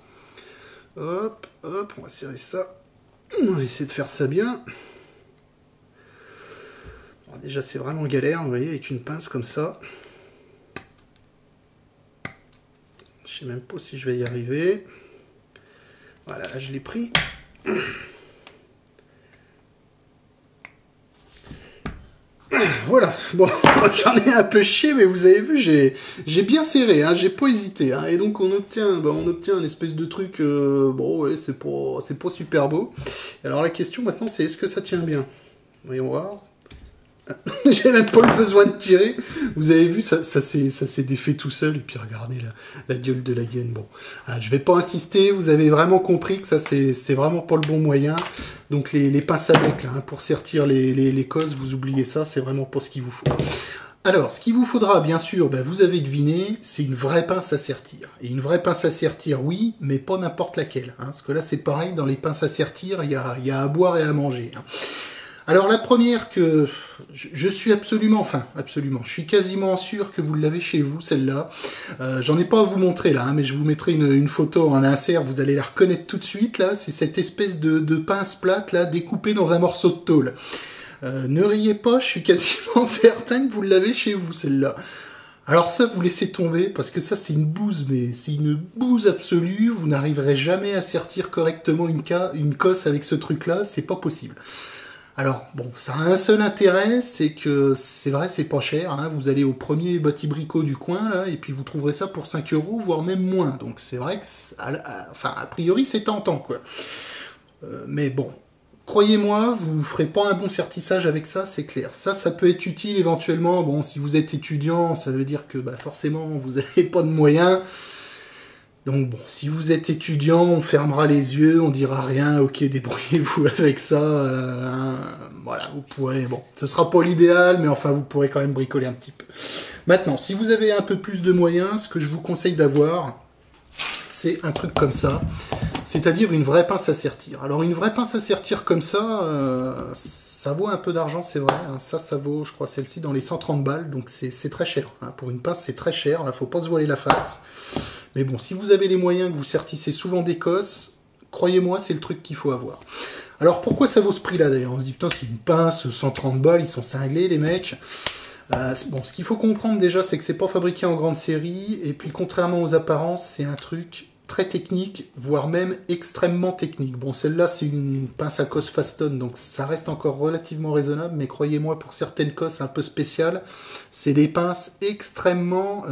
S2: Hop, hop, on va serrer ça. On va essayer de faire ça bien. Alors déjà, c'est vraiment galère, vous voyez, avec une pince comme ça. Je sais même pas si je vais y arriver. Voilà, là, je l'ai pris. Voilà, bon, j'en ai un peu chié, mais vous avez vu, j'ai bien serré, hein, j'ai pas hésité, hein, et donc on obtient un espèce de truc, bon ouais, c'est pas super beau. Alors la question maintenant, c'est est-ce que ça tient bien? Voyons voir. J'ai même pas eu besoin de tirer. Vous avez vu, ça s'est défait tout seul. Et puis regardez la gueule de la gaine. Bon, je vais pas insister. Vous avez vraiment compris que ça, c'est vraiment pas le bon moyen. Donc les pinces à bec, là, hein, pour sertir les cosses, vous oubliez ça. C'est vraiment pas ce qu'il vous faut. Alors, ce qu'il vous faudra, bien sûr, ben, vous avez deviné, c'est une vraie pince à sertir. Et une vraie pince à sertir, oui, mais pas n'importe laquelle. Hein, parce que là, c'est pareil, dans les pinces à sertir, il y a à boire et à manger. Hein. Alors la première que je suis absolument, je suis quasiment sûr que vous l'avez chez vous, celle-là. J'en ai pas à vous montrer là, hein, mais je vous mettrai une photo en insert, vous allez la reconnaître tout de suite là. C'est cette espèce de pince plate là, découpée dans un morceau de tôle. Ne riez pas, je suis quasiment certain que vous l'avez chez vous, celle-là. Alors ça, vous laissez tomber, parce que ça, c'est une bouse, mais c'est une bouse absolue. Vous n'arriverez jamais à sertir correctement une cosse avec ce truc-là, c'est pas possible.
S1: Alors, bon, ça a un seul intérêt, c'est que, c'est vrai, c'est pas cher, hein. Vous allez au premier batibricot du coin, là, et puis vous trouverez ça pour 5 euros, voire même moins. Donc c'est vrai que, enfin, a priori, c'est tentant, quoi. Mais bon, croyez-moi, vous ferez pas un bon sertissage avec ça, c'est clair. Ça peut être utile éventuellement. Bon, si vous êtes étudiant, ça veut dire que, bah, forcément, vous n'avez pas de moyens. Donc bon, si vous êtes étudiant, on fermera les yeux, on dira rien, ok, débrouillez-vous avec ça, voilà, vous pourrez, bon, ce sera pas l'idéal, mais enfin, vous pourrez quand même bricoler un petit peu. Maintenant, si vous avez un peu plus de moyens, ce que je vous conseille d'avoir, c'est un truc comme ça, c'est-à-dire une vraie pince à sertir. Alors, une vraie pince à sertir comme ça vaut un peu d'argent, c'est vrai, hein. Ça vaut, je crois, celle-ci dans les 130 balles, donc c'est très cher, hein. Pour une pince, c'est très cher, là, faut pas se voiler la face. Mais bon, si vous avez les moyens, que vous sertissez souvent d'Écosse, croyez-moi, c'est le truc qu'il faut avoir. Alors pourquoi ça vaut ce prix-là d'ailleurs? On se dit, putain, c'est une pince, 130 balles, ils sont cinglés les mecs. Bon, ce qu'il faut comprendre déjà, c'est que c'est pas fabriqué en grande série, et puis contrairement aux apparences, c'est un truc très technique, voire même extrêmement technique. Bon, celle-là, c'est une pince à cosse Faston, donc ça reste encore relativement raisonnable, mais croyez-moi, pour certaines cosses un peu spéciales, c'est des pinces extrêmement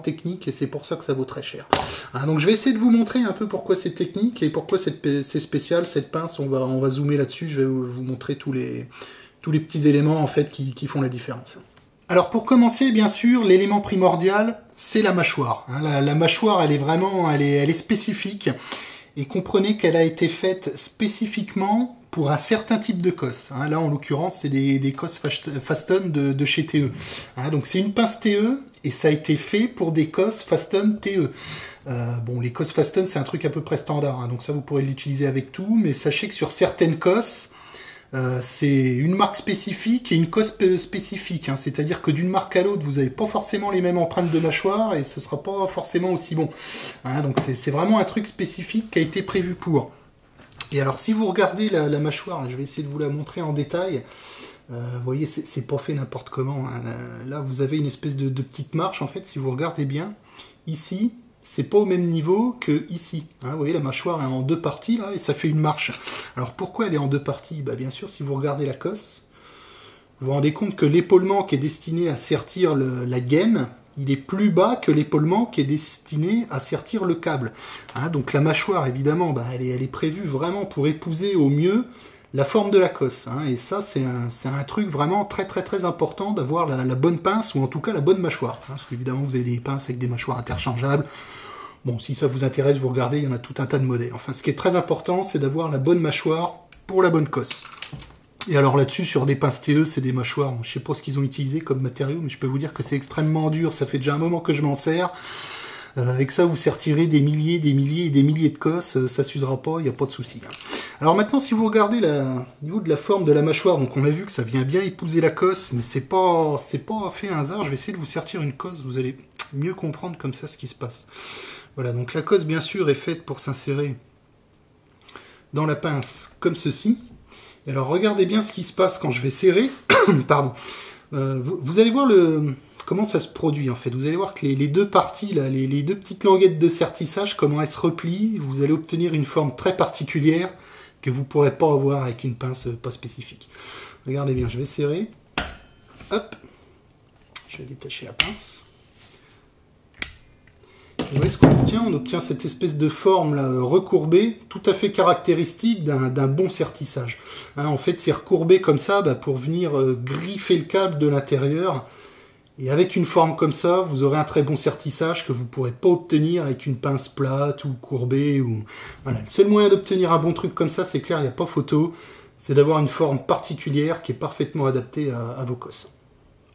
S1: techniques, et c'est pour ça que ça vaut très cher. Hein, donc je vais essayer de vous montrer un peu pourquoi c'est technique, et pourquoi c'est spécial, cette pince. On va zoomer là-dessus, je vais vous montrer tous les petits éléments en fait qui font la différence. Alors pour commencer, bien sûr, l'élément primordial, c'est la mâchoire. Hein, la mâchoire, elle est spécifique. Et comprenez qu'elle a été faite spécifiquement pour un certain type de cosse. Hein, là, en l'occurrence, c'est des cosses Faston de chez TE. Hein, donc c'est une pince TE, et ça a été fait pour des cosses Faston TE. Bon, les cosses Faston, c'est un truc à peu près standard. Hein, donc ça, vous pourrez l'utiliser avec tout. Mais sachez que sur certaines cosses, c'est une marque spécifique et une cosse spécifique, hein. C'est-à-dire que d'une marque à l'autre, vous n'avez pas forcément les mêmes empreintes de mâchoire et ce ne sera pas forcément aussi bon. Hein, donc c'est vraiment un truc spécifique qui a été prévu pour. Et alors si vous regardez la mâchoire, je vais essayer de vous la montrer en détail. Vous voyez, c'est pas fait n'importe comment. Hein. Là, vous avez une espèce de petite marche, en fait, si vous regardez bien. Ici, c'est pas au même niveau que ici. Hein, vous voyez, la mâchoire est en deux parties, là, et ça fait une marche. Alors, pourquoi elle est en deux parties? Bah, bien sûr, si vous regardez la cosse, vous vous rendez compte que l'épaulement qui est destiné à sertir la gaine, il est plus bas que l'épaulement qui est destiné à sertir le câble. Hein, donc, la mâchoire, évidemment, bah, elle est prévue vraiment pour épouser au mieux la forme de la cosse. Hein, et ça, c'est un truc vraiment très important d'avoir la bonne pince, ou en tout cas la bonne mâchoire. Hein, parce qu'évidemment, vous avez des pinces avec des mâchoires interchangeables. Bon, si ça vous intéresse, vous regardez, il y en a tout un tas de modèles. Enfin, ce qui est très important, c'est d'avoir la bonne mâchoire pour la bonne cosse. Et alors là-dessus, sur des pinces TE, c'est des mâchoires, bon, je sais pas ce qu'ils ont utilisé comme matériau, mais je peux vous dire que c'est extrêmement dur. Ça fait déjà un moment que je m'en sers. Avec ça, vous sertirez des milliers de cosses, ça s'usera pas, il n'y a pas de souci. Hein. Alors maintenant, si vous regardez au niveau de la forme de la mâchoire, donc on a vu que ça vient bien épouser la cosse, mais c'est pas fait un hasard. Je vais essayer de vous sertir une cosse, vous allez mieux comprendre comme ça ce qui se passe. Voilà, donc la cosse, bien sûr, est faite pour s'insérer dans la pince comme ceci. Et alors, regardez bien ce qui se passe quand je vais serrer. Pardon. Vous allez voir comment ça se produit, en fait. Vous allez voir que les deux parties, là, les deux petites languettes de sertissage, comment elles se replient. Vous allez obtenir une forme très particulière que vous ne pourrez pas avoir avec une pince pas spécifique. Regardez bien, je vais serrer. Hop. Je vais détacher la pince. Vous voyez ce qu'on obtient? On obtient cette espèce de forme là, recourbée, tout à fait caractéristique d'un bon sertissage. Hein, en fait, c'est recourbé comme ça pour venir griffer le câble de l'intérieur. Et avec une forme comme ça, vous aurez un très bon sertissage que vous ne pourrez pas obtenir avec une pince plate ou courbée. Voilà. Le seul moyen d'obtenir un bon truc comme ça, c'est clair, il n'y a pas photo, c'est d'avoir une forme particulière qui est parfaitement adaptée à vos cosses.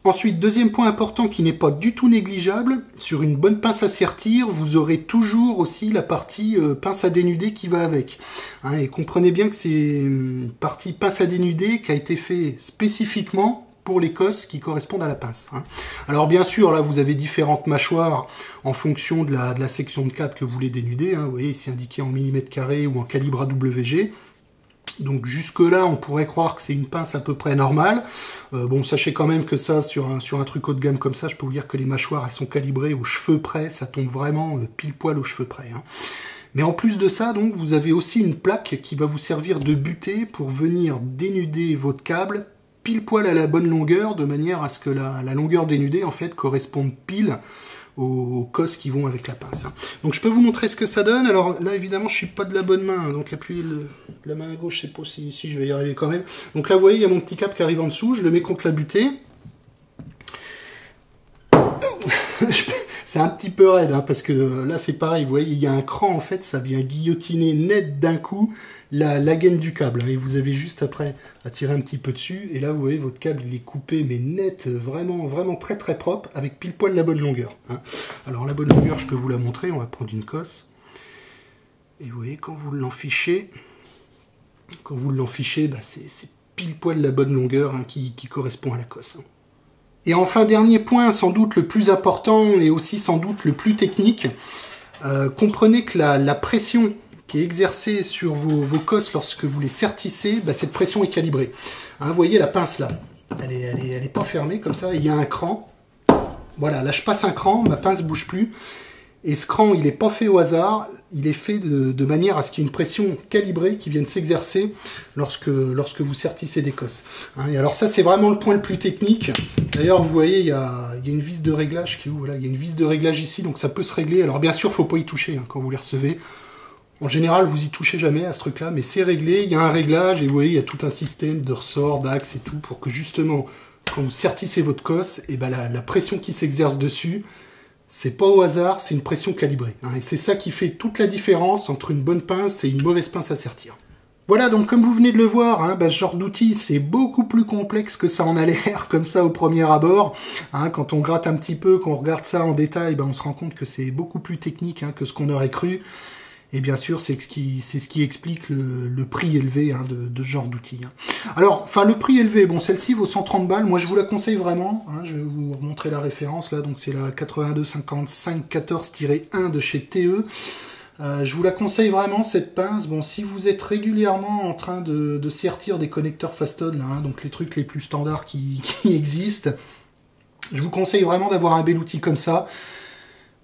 S1: Ensuite, deuxième point important qui n'est pas du tout négligeable, sur une bonne pince à sertir, vous aurez toujours aussi la partie pince à dénuder qui va avec. Hein, et comprenez bien que c'est une partie pince à dénuder qui a été fait spécifiquement pour les cosses qui correspondent à la pince. Hein. Alors bien sûr, là vous avez différentes mâchoires en fonction de la section de câble que vous voulez dénuder. Hein. Vous voyez ici indiqué en millimètres carrés ou en calibre AWG. Donc jusque là on pourrait croire que c'est une pince à peu près normale. Bon, sachez quand même que ça, sur un truc haut de gamme comme ça, je peux vous dire que les mâchoires elles sont calibrées aux cheveux près, ça tombe vraiment pile poil aux cheveux près. Hein.
S2: Mais en plus de ça, donc, vous avez aussi une plaque qui va vous servir de butée pour venir dénuder votre câble pile poil à la bonne longueur, de manière à ce que la longueur dénudée en fait corresponde pile aux cosses qui vont avec la pince. Donc je peux vous montrer ce que ça donne. Alors là évidemment je suis pas de la bonne main, donc appuyez la main à gauche, je sais pas si je vais y arriver quand même. Donc là vous voyez il y a mon petit câble qui arrive en dessous, je le mets contre la butée. C'est un petit peu raide, hein, parce que là c'est pareil, vous voyez, il y a un cran en fait, ça vient guillotiner net d'un coup la gaine du câble. Hein, et vous avez juste après à tirer un petit peu dessus, et là vous voyez votre câble il est coupé, mais net, vraiment, vraiment très très propre, avec pile poil la bonne longueur. Hein. Alors la bonne longueur, je peux vous la montrer, on va prendre une cosse. Et vous voyez, quand vous l'enfichez, bah, c'est pile poil la bonne longueur hein, qui correspond à la cosse. Hein. Et enfin, dernier point, sans doute le plus important et aussi sans doute le plus technique, comprenez que la pression qui est exercée sur vos cosses lorsque vous les sertissez, bah, cette pression est calibrée. Hein, vous voyez la pince là, elle est pas fermée comme ça, il y a un cran. Voilà, là je passe un cran, ma pince bouge plus. Et ce cran, il n'est pas fait au hasard, il est fait de manière à ce qu'il y ait une pression calibrée qui vienne s'exercer lorsque vous sertissez des cosses. Hein, et alors ça, c'est vraiment le point le plus technique. D'ailleurs, vous voyez, il y a une vis de réglage qui est où, voilà, il y a une vis de réglage ici, donc ça peut se régler. Alors bien sûr, il ne faut pas y toucher hein, quand vous les recevez. En général, vous y touchez jamais à ce truc-là, mais c'est réglé, il y a un réglage, et vous voyez, il y a tout un système de ressorts, d'axes et tout, pour que justement, quand vous sertissez votre cosse, et ben la pression qui s'exerce dessus, c'est pas au hasard, c'est une pression calibrée. Hein, et c'est ça qui fait toute la différence entre une bonne pince et une mauvaise pince à sertir. Voilà, donc comme vous venez de le voir, hein, bah, ce genre d'outil, c'est beaucoup plus complexe que ça en a l'air, comme ça au premier abord. Hein, quand on gratte un petit peu, qu'on regarde ça en détail, bah, on se rend compte que c'est beaucoup plus technique hein, que ce qu'on aurait cru. Et bien sûr, c'est ce qui explique le prix élevé hein, de ce genre d'outil. Hein. Alors, enfin, le prix élevé, bon, celle-ci vaut 130 balles. Moi, je vous la conseille vraiment. Hein, je vais vous remontrer la référence, là. Donc, c'est la 825514-1 de chez TE. Je vous la conseille vraiment, cette pince. Bon, si vous êtes régulièrement en train de sertir des connecteurs Fastone, là, hein, donc les trucs les plus standards qui existent, je vous conseille vraiment d'avoir un bel outil comme ça.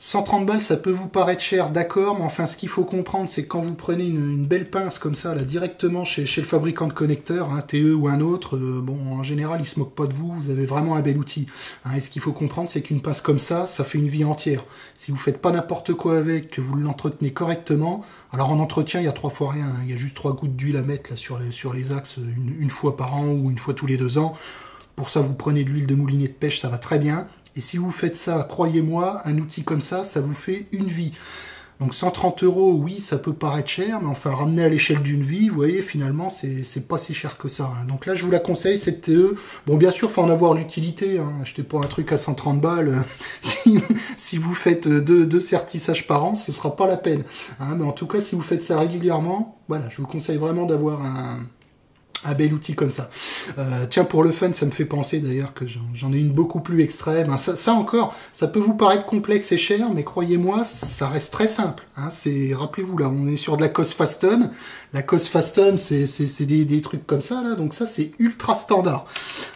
S2: 130 balles, ça peut vous paraître cher, d'accord, mais enfin, ce qu'il faut comprendre, c'est que quand vous prenez une belle pince comme ça, là, directement chez le fabricant de connecteurs, hein, TE ou un autre, bon, en général, il se moque pas de vous, vous avez vraiment un bel outil. Hein, et ce qu'il faut comprendre, c'est qu'une pince comme ça fait une vie entière. Si vous faites pas n'importe quoi avec, que vous l'entretenez correctement, alors en entretien, il y a 3 fois rien, hein, il y a juste 3 gouttes d'huile à mettre là, sur les axes une fois par an ou une fois tous les 2 ans. Pour ça, vous prenez de l'huile de moulinet de pêche, ça va très bien. Et si vous faites ça, croyez-moi, un outil comme ça vous fait une vie. Donc 130 €, oui, ça peut paraître cher, mais enfin, ramener à l'échelle d'une vie, vous voyez, finalement, c'est pas si cher que ça. Hein. Donc là, je vous la conseille, cette TE. Bon, bien sûr, il faut en avoir l'utilité. Hein. Achetez pas un truc à 130 balles. Si vous faites deux sertissages par an, ce sera pas la peine. Hein. Mais en tout cas, si vous faites ça régulièrement, voilà, je vous conseille vraiment d'avoir un bel outil comme ça. Tiens, pour le fun, ça me fait penser d'ailleurs que j'en ai une beaucoup plus extrême. Ça encore, ça peut vous paraître complexe et cher, mais croyez-moi, ça reste très simple. Hein, rappelez-vous, là, on est sur de la cosse Fastone. La cosse Fastone, c'est des trucs comme ça, là. Donc ça, c'est ultra standard.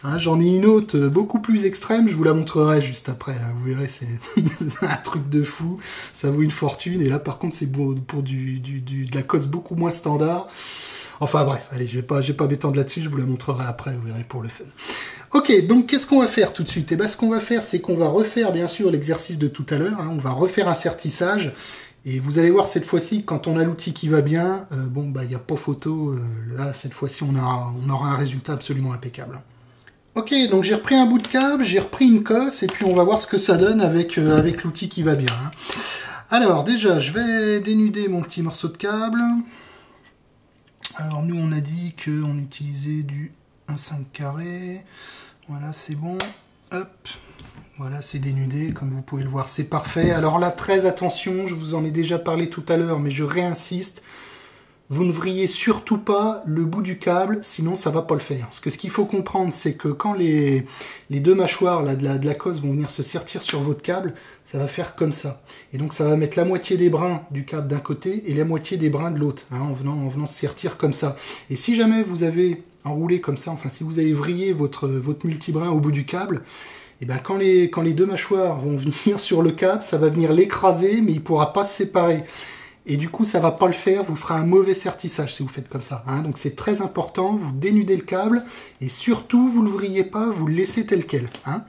S2: Hein, j'en ai une autre beaucoup plus extrême, je vous la montrerai juste après. Là, vous verrez, c'est un truc de fou. Ça vaut une fortune. Et là, par contre, c'est pour de la cosse beaucoup moins standard. Enfin bref, allez, je vais pas m'étendre là-dessus, je vous la montrerai après, vous verrez pour le fun. Ok, donc qu'est-ce qu'on va faire tout de suite? Eh bien, ce qu'on va faire, c'est qu'on va refaire bien sûr l'exercice de tout à l'heure, hein, on va refaire un sertissage, et vous allez voir cette fois-ci, quand on a l'outil qui va bien, bon, bah, il n'y a pas photo, là, cette fois-ci, on aura un résultat absolument impeccable. Ok, donc j'ai repris un bout de câble, j'ai repris une cosse, et puis on va voir ce que ça donne avec l'outil qui va bien. Hein. Alors, déjà, je vais dénuder mon petit morceau de câble. Alors nous on a dit qu'on utilisait du 1,5 carré, voilà c'est bon, hop, voilà c'est dénudé, comme vous pouvez le voir c'est parfait. Alors là très attention, je vous en ai déjà parlé tout à l'heure mais je réinsiste, vous ne vrillez surtout pas le bout du câble, sinon ça va pas le faire. Parce que ce qu'il faut comprendre, c'est que quand les deux mâchoires là, de la cosse vont venir se sertir sur votre câble, ça va faire comme ça. Et donc ça va mettre la moitié des brins du câble d'un côté et la moitié des brins de l'autre, hein, en venant se sertir comme ça. Et si jamais vous avez enroulé comme ça, enfin si vous avez vrillé votre multibrin au bout du câble, et ben quand les deux mâchoires vont venir sur le câble, ça va venir l'écraser, mais il ne pourra pas se séparer. Et du coup, ça va pas le faire, vous ferez un mauvais sertissage si vous faites comme ça. Hein. Donc c'est très important, vous dénudez le câble, et surtout, vous ne l'ouvriez pas, vous le laissez tel quel. Hein.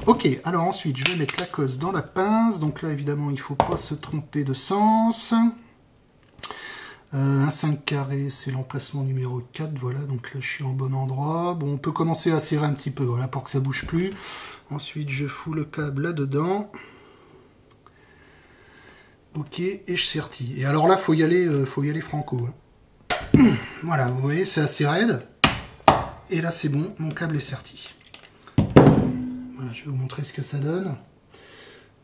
S2: Ok, alors ensuite, je vais mettre la cosse dans la pince. Donc là, évidemment, il ne faut pas se tromper de sens. Un 5 carré, c'est l'emplacement numéro 4, voilà, donc là je suis en bon endroit. Bon, on peut commencer à serrer un petit peu, voilà, pour que ça bouge plus. Ensuite, je fous le câble là-dedans. Ok, et je sertis. Et alors là, faut y aller franco. Hein. Voilà, vous voyez, c'est assez raide. Et là, c'est bon, mon câble est serti. Voilà, je vais vous montrer ce que ça donne.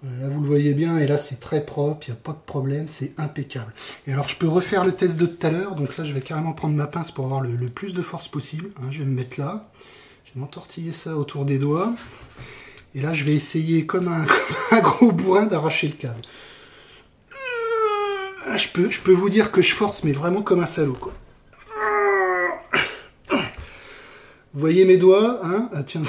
S2: Là, vous le voyez bien, et là, c'est très propre, il n'y a pas de problème, c'est impeccable. Et alors, je peux refaire le test de tout à l'heure. Donc là, je vais carrément prendre ma pince pour avoir le plus de force possible. Hein, je vais me mettre là. Je vais m'entortiller ça autour des doigts. Et là, je vais essayer comme un gros bourrin d'arracher le câble. Je peux vous dire que je force, mais vraiment comme un salaud, quoi. Vous voyez mes doigts, hein? Ah, tiens.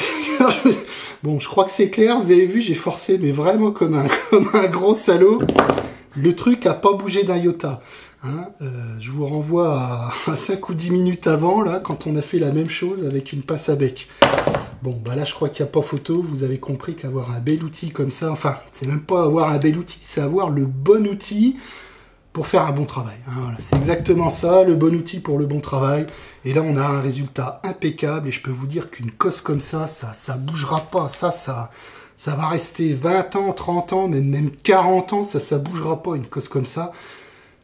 S2: Bon, je crois que c'est clair, vous avez vu, j'ai forcé, mais vraiment comme un gros salaud. Le truc n'a pas bougé d'un iota. Hein, je vous renvoie à 5 ou 10 minutes avant, là, quand on a fait la même chose avec une pince à bec. Bon, bah là, je crois qu'il n'y a pas photo. Vous avez compris qu'avoir un bel outil comme ça, enfin, c'est même pas avoir un bel outil, c'est avoir le bon outil pour faire un bon travail. Hein, voilà, c'est exactement ça, le bon outil pour le bon travail. Et là, on a un résultat impeccable. Et je peux vous dire qu'une cosse comme ça bougera pas. Ça va rester 20 ans, 30 ans, même 40 ans, ça bougera pas, une cosse comme ça.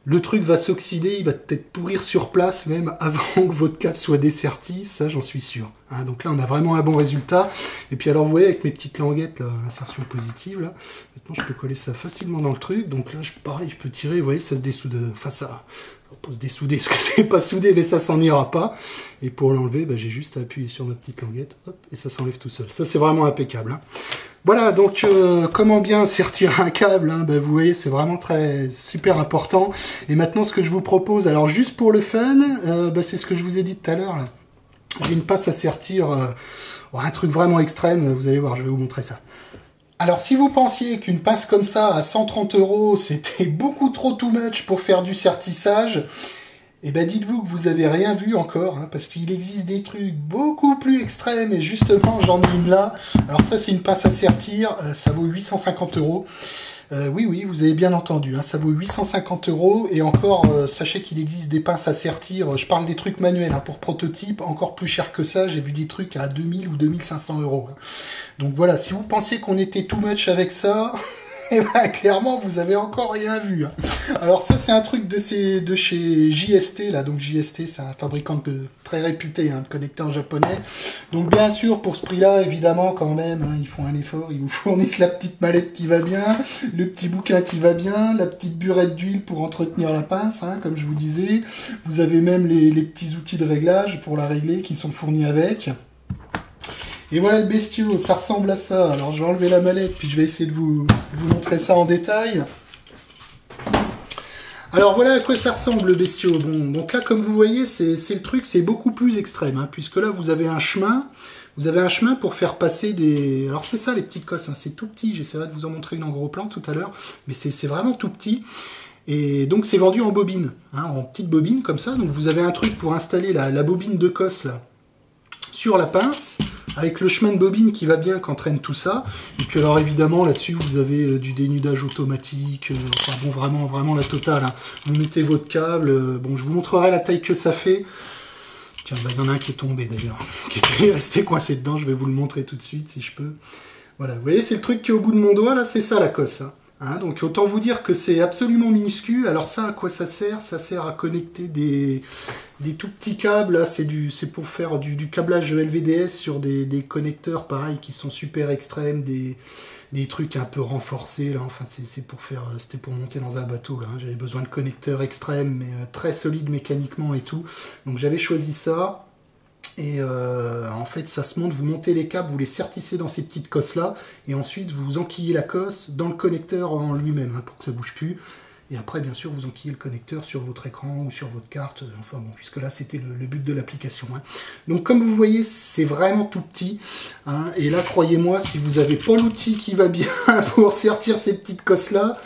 S2: Le truc va s'oxyder, il va peut-être pourrir sur place même avant que votre câble soit desserti, ça j'en suis sûr. Hein, donc là on a vraiment un bon résultat. Et puis alors vous voyez avec mes petites languettes, là, insertion positive, là, maintenant je peux coller ça facilement dans le truc. Donc là pareil, je peux tirer, vous voyez, ça se dessoude, enfin ça peut se dessouder parce que c'est pas soudé, mais ça s'en ira pas. Et pour l'enlever, bah, j'ai juste à appuyer sur ma petite languette, hop, et ça s'enlève tout seul. Ça c'est vraiment impeccable. Hein. Voilà, donc comment bien sertir un câble, hein, bah, vous voyez, c'est vraiment super important. Et maintenant, ce que je vous propose, alors juste pour le fun, bah, c'est ce que je vous ai dit tout à l'heure. J'ai une pince à sertir, un truc vraiment extrême, vous allez voir, je vais vous montrer ça. Alors, si vous pensiez qu'une pince comme ça, à 130 €, c'était beaucoup trop too much pour faire du sertissage, eh ben dites-vous que vous avez rien vu encore, hein, parce qu'il existe des trucs beaucoup plus extrêmes, et justement j'en ai une là. Alors ça c'est une pince à sertir, ça vaut 850 €. Oui, vous avez bien entendu, hein, ça vaut 850 €, et encore, sachez qu'il existe des pinces à sertir, je parle des trucs manuels, hein, pour prototype, encore plus cher que ça, j'ai vu des trucs à 2000 ou 2500 €. Hein. Donc voilà, si vous pensiez qu'on était too much avec ça... Et ben clairement, vous avez encore rien vu. Hein. Alors ça, c'est un truc de chez JST, là. Donc JST, c'est un fabricant très réputé, hein, de connecteurs japonais. Donc bien sûr, pour ce prix-là, évidemment, quand même, hein, ils font un effort. Ils vous fournissent la petite mallette qui va bien, le petit bouquin qui va bien, la petite burette d'huile pour entretenir la pince, hein, comme je vous disais. Vous avez même les petits outils de réglage pour la régler qui sont fournis avec. Et voilà le bestiau, ça ressemble à ça. Alors je vais enlever la mallette, puis je vais essayer de vous montrer ça en détail. Alors voilà à quoi ça ressemble le bestiau. Bon, donc là comme vous voyez, c'est le truc, c'est beaucoup plus extrême, hein, puisque là vous avez un chemin. Vous avez un chemin pour faire passer des... Alors c'est ça les petites cosses, hein, c'est tout petit. J'essaierai de vous en montrer une en gros plan tout à l'heure, mais c'est vraiment tout petit. Et donc c'est vendu en bobine, hein, en petite bobine comme ça. Donc vous avez un truc pour installer la bobine de cosse là, sur la pince, avec le chemin de bobine qui va bien qu'entraîne tout ça. Et puis alors évidemment là-dessus vous avez du dénudage automatique, enfin bon vraiment la totale. Hein. Vous mettez votre câble, bon je vous montrerai la taille que ça fait. Tiens, bah, il y en a un qui est tombé d'ailleurs, qui était resté coincé dedans, je vais vous le montrer tout de suite si je peux. Voilà, vous voyez c'est le truc qui est au bout de mon doigt là, c'est ça la cosse. Hein. Hein, donc autant vous dire que c'est absolument minuscule. Alors ça, à quoi ça sert? Ça sert à connecter des tout petits câbles. Là, c'est pour faire du câblage LVDS sur des connecteurs pareil qui sont super extrêmes, des trucs un peu renforcés. Là, enfin, c'était pour monter dans un bateau. Là, hein. J'avais besoin de connecteurs extrêmes, mais très solides mécaniquement et tout. Donc j'avais choisi ça. Et en fait, ça se monte, vous montez les câbles, vous les sertissez dans ces petites cosses là, et ensuite vous enquillez la cosse dans le connecteur en lui-même, hein, pour que ça bouge plus. Et après, bien sûr, vous enquillez le connecteur sur votre écran ou sur votre carte, enfin bon, puisque là, c'était le but de l'application. Hein. Donc, comme vous voyez, c'est vraiment tout petit. Hein, et là, croyez-moi, si vous n'avez pas l'outil qui va bien pour sertir ces petites cosses là,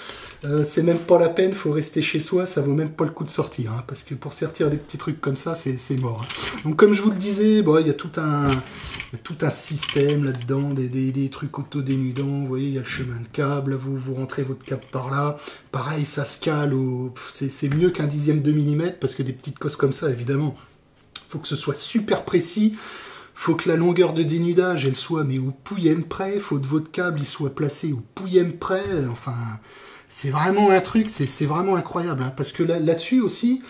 S2: c'est même pas la peine, faut rester chez soi, ça vaut même pas le coup de sortir, hein, parce que pour sortir des petits trucs comme ça, c'est mort. Hein. Donc comme je vous le disais, bon, il y a tout un système là-dedans, des trucs auto-dénudants, vous voyez, il y a le chemin de câble, là, vous rentrez votre câble par là, pareil, ça se cale, c'est mieux qu'un dixième de millimètre, parce que des petites cosses comme ça, évidemment, faut que ce soit super précis. Faut que la longueur de dénudage, elle soit mais au pouillème près, faut que votre câble il soit placé au pouillème près, enfin, c'est vraiment un truc, c'est vraiment incroyable, hein, parce que là-dessus aussi,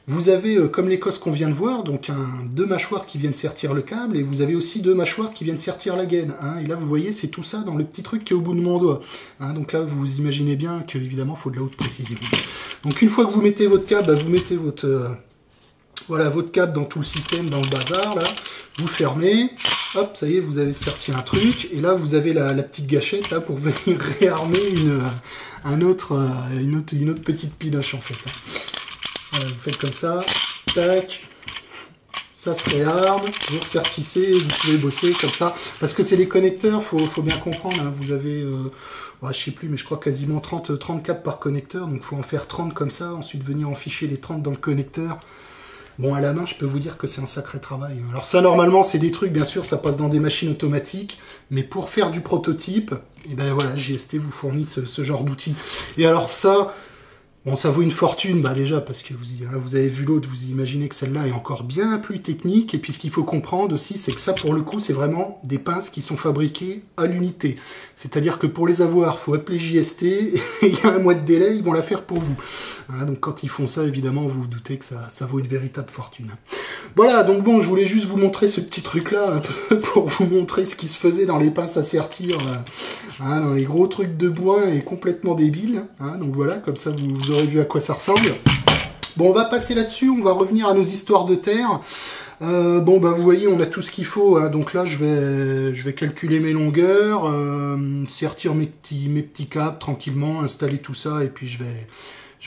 S2: vous avez, comme l'Écosse qu'on vient de voir, donc deux mâchoires qui viennent sertir le câble, et vous avez aussi deux mâchoires qui viennent sertir la gaine, hein, et là vous voyez, c'est tout ça dans le petit truc qui est au bout de mon doigt, hein, donc là vous imaginez bien qu'évidemment, il faut de la haute précision. Donc une fois que vous mettez votre câble, bah, vous mettez votre... voilà, votre câble dans tout le système, dans le bazar, là, vous fermez, hop, ça y est, vous avez sorti un truc, et là, vous avez la petite gâchette, là, pour venir réarmer une autre petite pinoche, en fait. Voilà, vous faites comme ça, tac, ça se réarme, vous ressertissez, vous pouvez bosser comme ça, parce que c'est des connecteurs, faut bien comprendre, hein, vous avez... je sais plus, mais je crois quasiment 30 câbles par connecteur, donc il faut en faire 30 comme ça, ensuite venir en ficher les 30 dans le connecteur. Bon, à la main, je peux vous dire que c'est un sacré travail. Alors ça, normalement, c'est des trucs, bien sûr, ça passe dans des machines automatiques, mais pour faire du prototype, et ben voilà, JST vous fournit ce genre d'outils. Et alors ça... Bon, ça vaut une fortune, bah déjà, parce que vous avez vu l'autre, vous imaginez que celle-là est encore bien plus technique, et puis ce qu'il faut comprendre aussi, c'est que ça, pour le coup, c'est vraiment des pinces qui sont fabriquées à l'unité. C'est-à-dire que pour les avoir, il faut appeler JST, et il y a un mois de délai, ils vont la faire pour vous. Hein, donc quand ils font ça, évidemment, vous vous doutez que ça vaut une véritable fortune. Voilà, donc bon, je voulais juste vous montrer ce petit truc-là, un peu pour vous montrer ce qui se faisait dans les pinces à sertir, hein, dans les gros trucs de bois, et complètement débiles. Hein, donc voilà, comme ça, vous aurez vu à quoi ça ressemble. Bon, on va passer là-dessus, on va revenir à nos histoires de terre. Bon, bah vous voyez, on a tout ce qu'il faut. Hein, donc là, je vais calculer mes longueurs, sertir mes petits câbles tranquillement, installer tout ça, et puis je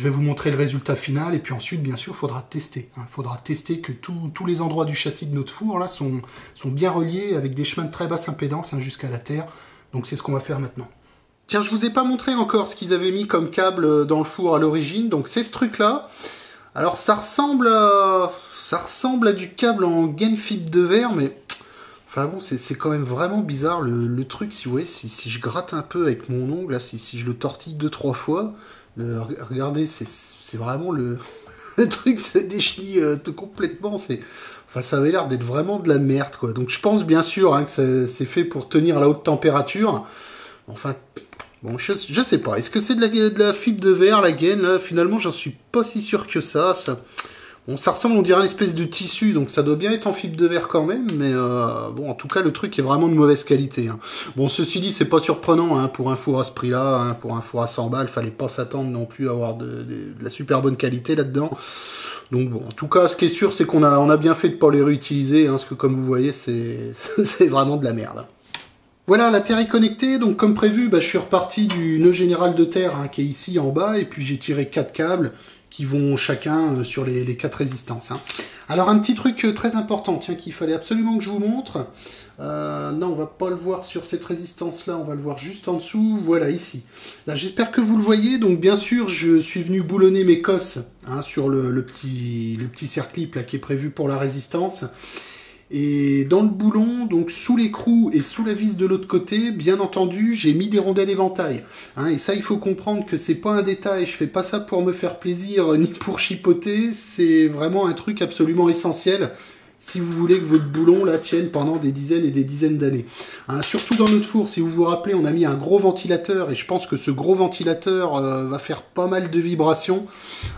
S2: vais vous montrer le résultat final. Et puis ensuite, bien sûr, il faudra tester. Il faudra tester que tous les endroits du châssis de notre four là sont bien reliés avec des chemins de très basse impédance, hein, jusqu'à la terre. Donc c'est ce qu'on va faire maintenant. Tiens, je vous ai pas montré encore ce qu'ils avaient mis comme câble dans le four à l'origine, donc c'est ce truc-là. Alors ça ressemble à du câble en gaine fibre de verre, mais enfin bon, c'est quand même vraiment bizarre le truc. Si vous voyez, si je gratte un peu avec mon ongle, là, si je le tortille 2-3 fois, regardez, c'est vraiment le truc se déchenille complètement. Enfin, ça avait l'air d'être vraiment de la merde, quoi. Donc je pense bien sûr, hein, que c'est fait pour tenir la haute température. Enfin, bon, je sais pas. Est-ce que c'est de la fibre de verre, la gaine, là? Finalement, j'en suis pas si sûr que ça. Bon, ça ressemble, on dirait, à une espèce de tissu, donc ça doit bien être en fibre de verre quand même, mais bon, en tout cas, le truc est vraiment de mauvaise qualité. Hein. Bon, ceci dit, c'est pas surprenant, hein, pour un four à ce prix-là, hein, pour un four à 100 balles, fallait pas s'attendre non plus à avoir de la super bonne qualité là-dedans. Donc bon, en tout cas, ce qui est sûr, c'est qu'on a bien fait de pas les réutiliser, hein, parce que comme vous voyez, c'est vraiment de la merde. Voilà, la terre est connectée, donc comme prévu, bah, je suis reparti du nœud général de terre, hein, qui est ici en bas, et puis j'ai tiré 4 câbles qui vont chacun sur les 4 résistances. Hein. Alors un petit truc très important, tiens, qu'il fallait absolument que je vous montre. Non, on va pas le voir sur cette résistance-là, on va le voir juste en dessous, voilà, ici. Là, j'espère que vous le voyez, donc bien sûr, je suis venu boulonner mes cosses, hein, sur le petit circlip là, qui est prévu pour la résistance. Et dans le boulon, donc sous l'écrou et sous la vis de l'autre côté, bien entendu, j'ai mis des rondelles éventail. Hein, et ça, il faut comprendre que c'est pas un détail, je fais pas ça pour me faire plaisir, ni pour chipoter, c'est vraiment un truc absolument essentiel si vous voulez que votre boulon là tienne pendant des dizaines et des dizaines d'années. Hein, surtout dans notre four, si vous vous rappelez, on a mis un gros ventilateur, et je pense que ce gros ventilateur va faire pas mal de vibrations.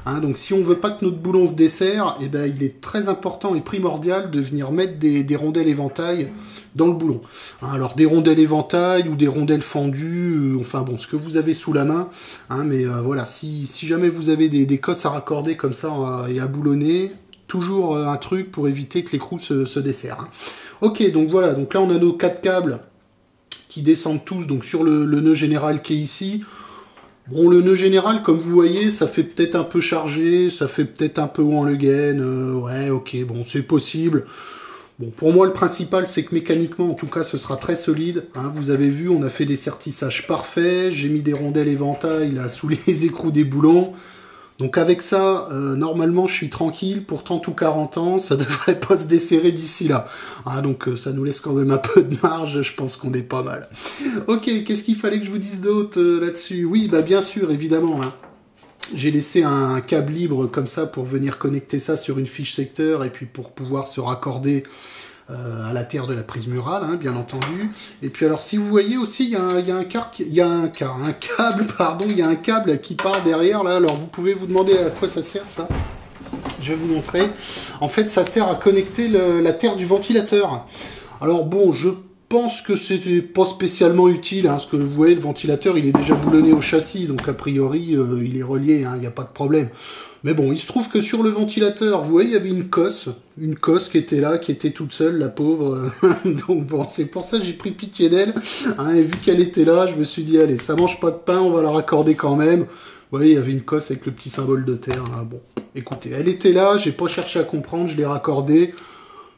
S2: Hein, donc si on veut pas que notre boulon se desserre, eh ben, il est très important et primordial de venir mettre des rondelles éventail dans le boulon. Hein, alors des rondelles éventail ou des rondelles fendues, enfin bon, ce que vous avez sous la main. Hein, mais voilà, si jamais vous avez des cosses à raccorder comme ça et à boulonner, toujours un truc pour éviter que l'écrou se desserre. Hein. Ok, donc voilà, donc là on a nos 4 câbles qui descendent tous donc sur le nœud général qui est ici. Bon, le nœud général, comme vous voyez, ça fait peut-être un peu chargé, ça fait peut-être un peu haut en le gain. Ouais, ok, bon, c'est possible. Bon, pour moi, le principal, c'est que mécaniquement, en tout cas, ce sera très solide. Hein. Vous avez vu, on a fait des sertissages parfaits. J'ai mis des rondelles éventail là, sous les écrous des boulons. Donc avec ça, normalement, je suis tranquille. Pour 30 ou 40 ans, ça devrait pas se desserrer d'ici là. Ah, donc ça nous laisse quand même un peu de marge. Je pense qu'on est pas mal. Ok, qu'est-ce qu'il fallait que je vous dise d'autre là-dessus? Oui, bah bien sûr, évidemment. Hein. J'ai laissé un câble libre comme ça pour venir connecter ça sur une fiche secteur et puis pour pouvoir se raccorder à la terre de la prise murale, hein, bien entendu. Et puis alors si vous voyez aussi, il y a un câble qui part derrière là. Alors vous pouvez vous demander à quoi ça sert ça. Je vais vous montrer. En fait, ça sert à connecter la terre du ventilateur. Alors bon, je pense que c'était pas spécialement utile, hein, parce que vous voyez, le ventilateur, il est déjà boulonné au châssis, donc a priori, il est relié, il n'y a pas de problème. Mais bon, il se trouve que sur le ventilateur, vous voyez, il y avait une cosse qui était là, qui était toute seule, la pauvre. Donc bon, c'est pour ça que j'ai pris pitié d'elle. Hein, et vu qu'elle était là, je me suis dit, allez, ça mange pas de pain, on va la raccorder quand même. Vous voyez, il y avait une cosse avec le petit symbole de terre. Hein. Bon, écoutez, elle était là, j'ai pas cherché à comprendre, je l'ai raccordée.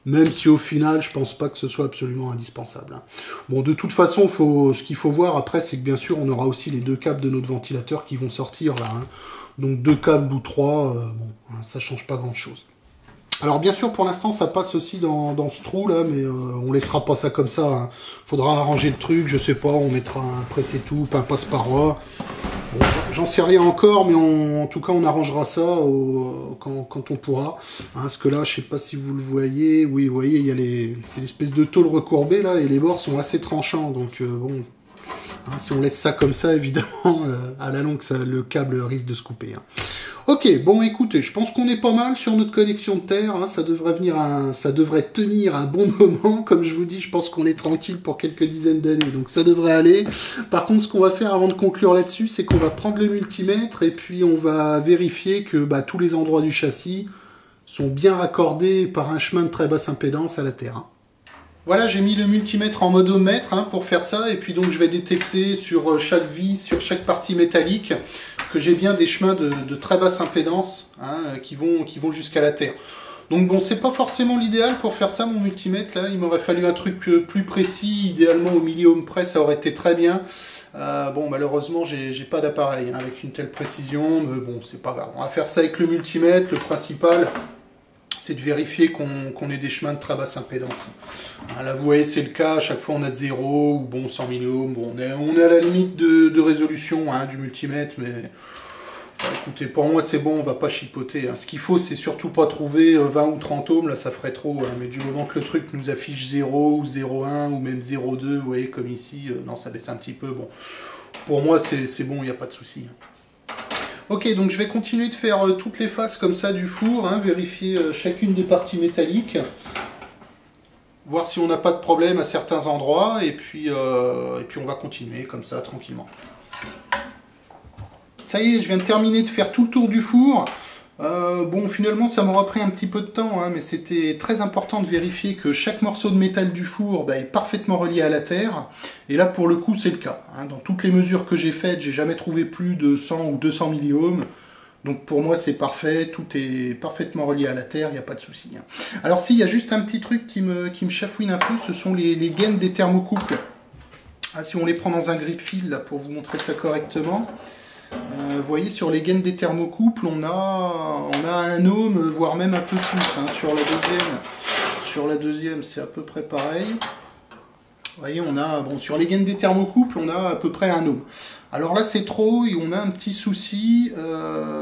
S2: Même si au final, je pense pas que ce soit absolument indispensable. Hein. Bon, de toute façon, ce qu'il faut voir après, c'est que bien sûr, on aura aussi les 2 câbles de notre ventilateur qui vont sortir là. Hein. Donc 2 câbles ou 3, bon, hein, ça change pas grand-chose. Alors bien sûr, pour l'instant, ça passe aussi dans ce trou là, mais on laissera pas ça comme ça. Hein. Faudra arranger le truc, je sais pas, on mettra un presse-tout, un passe-paroi. Bon, j'en sais rien encore, mais en tout cas, on arrangera ça quand on pourra. Hein, parce que là, je sais pas si vous le voyez. Oui, vous voyez, il y a c'est l'espèce de tôle recourbée là, et les bords sont assez tranchants. Donc bon, hein, si on laisse ça comme ça, évidemment, à la longue, le câble risque de se couper. Hein. Ok, bon, écoutez, je pense qu'on est pas mal sur notre connexion de terre. Hein, ça devrait tenir un bon moment. Comme je vous dis, je pense qu'on est tranquille pour quelques dizaines d'années, donc ça devrait aller. Par contre, ce qu'on va faire avant de conclure là-dessus, c'est qu'on va prendre le multimètre et puis on va vérifier que tous les endroits du châssis sont bien raccordés par un chemin de très basse impédance à la terre. Hein. Voilà, j'ai mis le multimètre en mode ohmètre hein, pour faire ça, et puis donc je vais détecter sur chaque vis, sur chaque partie métallique, que j'ai bien des chemins de très basse impédance hein, qui vont jusqu'à la terre. Donc bon, c'est pas forcément l'idéal pour faire ça, mon multimètre, là, il m'aurait fallu un truc plus précis, idéalement au milliohm près, ça aurait été très bien. Bon, malheureusement, j'ai pas d'appareil hein, avec une telle précision, mais bon, c'est pas grave. On va faire ça avec le multimètre, le principal, c'est de vérifier qu'on ait des chemins de très basse impédance. Là, vous voyez, c'est le cas, à chaque fois on a 0 ou bon 100 milliohms. Bon, on est à la limite de résolution hein, du multimètre, mais écoutez, pour moi c'est bon, on va pas chipoter. Hein. Ce qu'il faut, c'est surtout pas trouver 20 ou 30 ohms, là ça ferait trop. Hein. Mais du moment que le truc nous affiche 0 ou 0,1 ou même 0,2, vous voyez, comme ici, non, ça baisse un petit peu. Bon, pour moi c'est bon, il n'y a pas de souci. Ok, donc je vais continuer de faire toutes les faces comme ça du four, hein, vérifier chacune des parties métalliques, voir si on n'a pas de problème à certains endroits, et puis on va continuer comme ça, tranquillement. Ça y est, je viens de terminer de faire tout le tour du four. Bon, finalement, ça m'aura pris un petit peu de temps, hein, mais c'était très important de vérifier que chaque morceau de métal du four est parfaitement relié à la terre. Et là, pour le coup, c'est le cas. Hein. Dans toutes les mesures que j'ai faites, j'ai jamais trouvé plus de 100 ou 200 milliohms. Donc pour moi, c'est parfait. Tout est parfaitement relié à la terre, il n'y a pas de souci. Hein. Alors si, il y a juste un petit truc qui me chafouine un peu, ce sont les gaines des thermocouples. Ah, si on les prend dans un grip-fil, là, pour vous montrer ça correctement... vous voyez, sur les gaines des thermocouples, on a un ohm, voire même un peu plus. Hein. Sur la deuxième, c'est à peu près pareil. Vous voyez, sur les gaines des thermocouples, on a à peu près un ohm. Alors là, c'est trop, et on a un petit souci,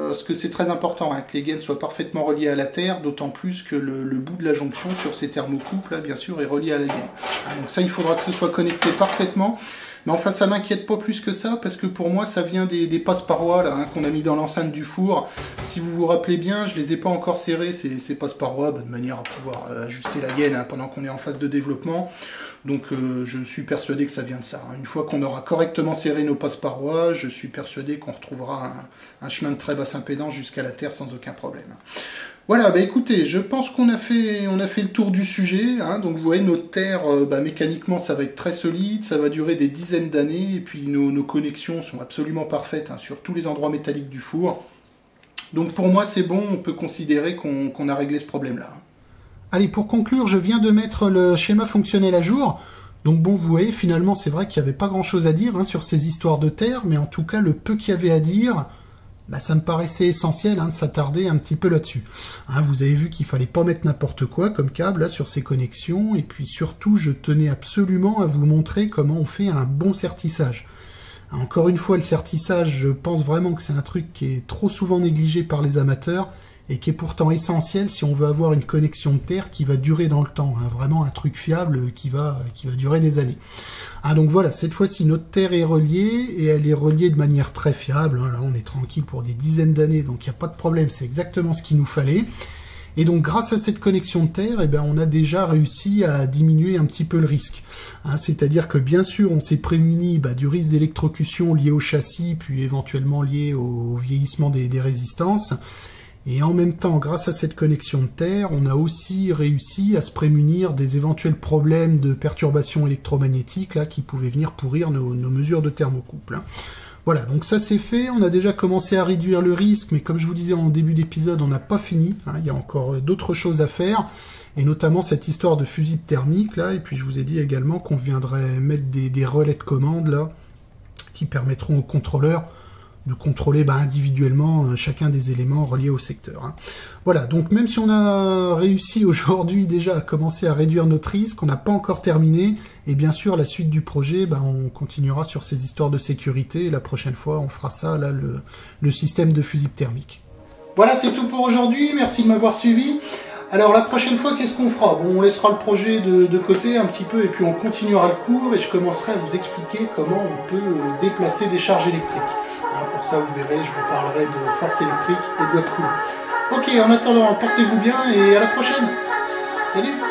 S2: parce que c'est très important hein, que les gaines soient parfaitement reliées à la terre, d'autant plus que le bout de la jonction sur ces thermocouples, là, bien sûr, est relié à la gaine. Donc ça, il faudra que ce soit connecté parfaitement. Mais enfin, ça m'inquiète pas plus que ça, parce que pour moi, ça vient des passe-parois là, hein, qu'on a mis dans l'enceinte du four. Si vous vous rappelez bien, je les ai pas encore serrés, ces passe-parois, de manière à pouvoir ajuster la gaine hein, pendant qu'on est en phase de développement. Donc je suis persuadé que ça vient de ça. Hein. Une fois qu'on aura correctement serré nos passe-parois, je suis persuadé qu'on retrouvera un chemin de très basse impédance jusqu'à la terre sans aucun problème. Voilà, bah écoutez, je pense qu'on a fait le tour du sujet. Hein, donc vous voyez, notre terre, mécaniquement, ça va être très solide, ça va durer des dizaines d'années, et puis nos connexions sont absolument parfaites hein, sur tous les endroits métalliques du four. Donc pour moi, c'est bon, on peut considérer qu'on a réglé ce problème-là. Allez, pour conclure, je viens de mettre le schéma fonctionnel à jour. Donc bon, vous voyez, finalement, c'est vrai qu'il n'y avait pas grand-chose à dire sur ces histoires de terre, mais en tout cas, le peu qu'il y avait à dire, ça me paraissait essentiel de s'attarder un petit peu là-dessus. Vous avez vu qu'il fallait pas mettre n'importe quoi comme câble là, sur ces connexions, et puis surtout, je tenais absolument à vous montrer comment on fait un bon sertissage. Encore une fois, le sertissage, je pense vraiment que c'est un truc qui est trop souvent négligé par les amateurs, et qui est pourtant essentiel si on veut avoir une connexion de terre qui va durer dans le temps, vraiment un truc fiable qui va durer des années. Donc voilà, cette fois-ci notre terre est reliée, et elle est reliée de manière très fiable, là on est tranquille pour des dizaines d'années, donc il n'y a pas de problème, c'est exactement ce qu'il nous fallait. Et donc grâce à cette connexion de terre, on a déjà réussi à diminuer un petit peu le risque. C'est-à-dire que bien sûr on s'est prémuni du risque d'électrocution lié au châssis, puis éventuellement lié au vieillissement des résistances. Et en même temps, grâce à cette connexion de terre, on a aussi réussi à se prémunir des éventuels problèmes de perturbations électromagnétiques là, qui pouvaient venir pourrir nos mesures de thermocouple. Voilà, donc ça c'est fait, on a déjà commencé à réduire le risque, mais comme je vous disais en début d'épisode, on n'a pas fini, il y a encore d'autres choses à faire, et notamment cette histoire de fusible thermique, là, et puis je vous ai dit également qu'on viendrait mettre des relais de commande, là, qui permettront au contrôleur de contrôler individuellement chacun des éléments reliés au secteur. Voilà, donc même si on a réussi aujourd'hui déjà à commencer à réduire notre risque, on n'a pas encore terminé, et bien sûr la suite du projet, on continuera sur ces histoires de sécurité, et la prochaine fois on fera ça, là, le système de fusible thermique.
S1: Voilà, c'est tout pour aujourd'hui, merci de m'avoir suivi. Alors la prochaine fois, qu'est-ce qu'on fera? Bon, on laissera le projet de côté un petit peu, et puis on continuera le cours, et je commencerai à vous expliquer comment on peut déplacer des charges électriques. Pour ça, vous verrez, je vous parlerai de force électrique et de loi de Coulomb. Ok, en attendant, portez-vous bien, et à la prochaine. Salut!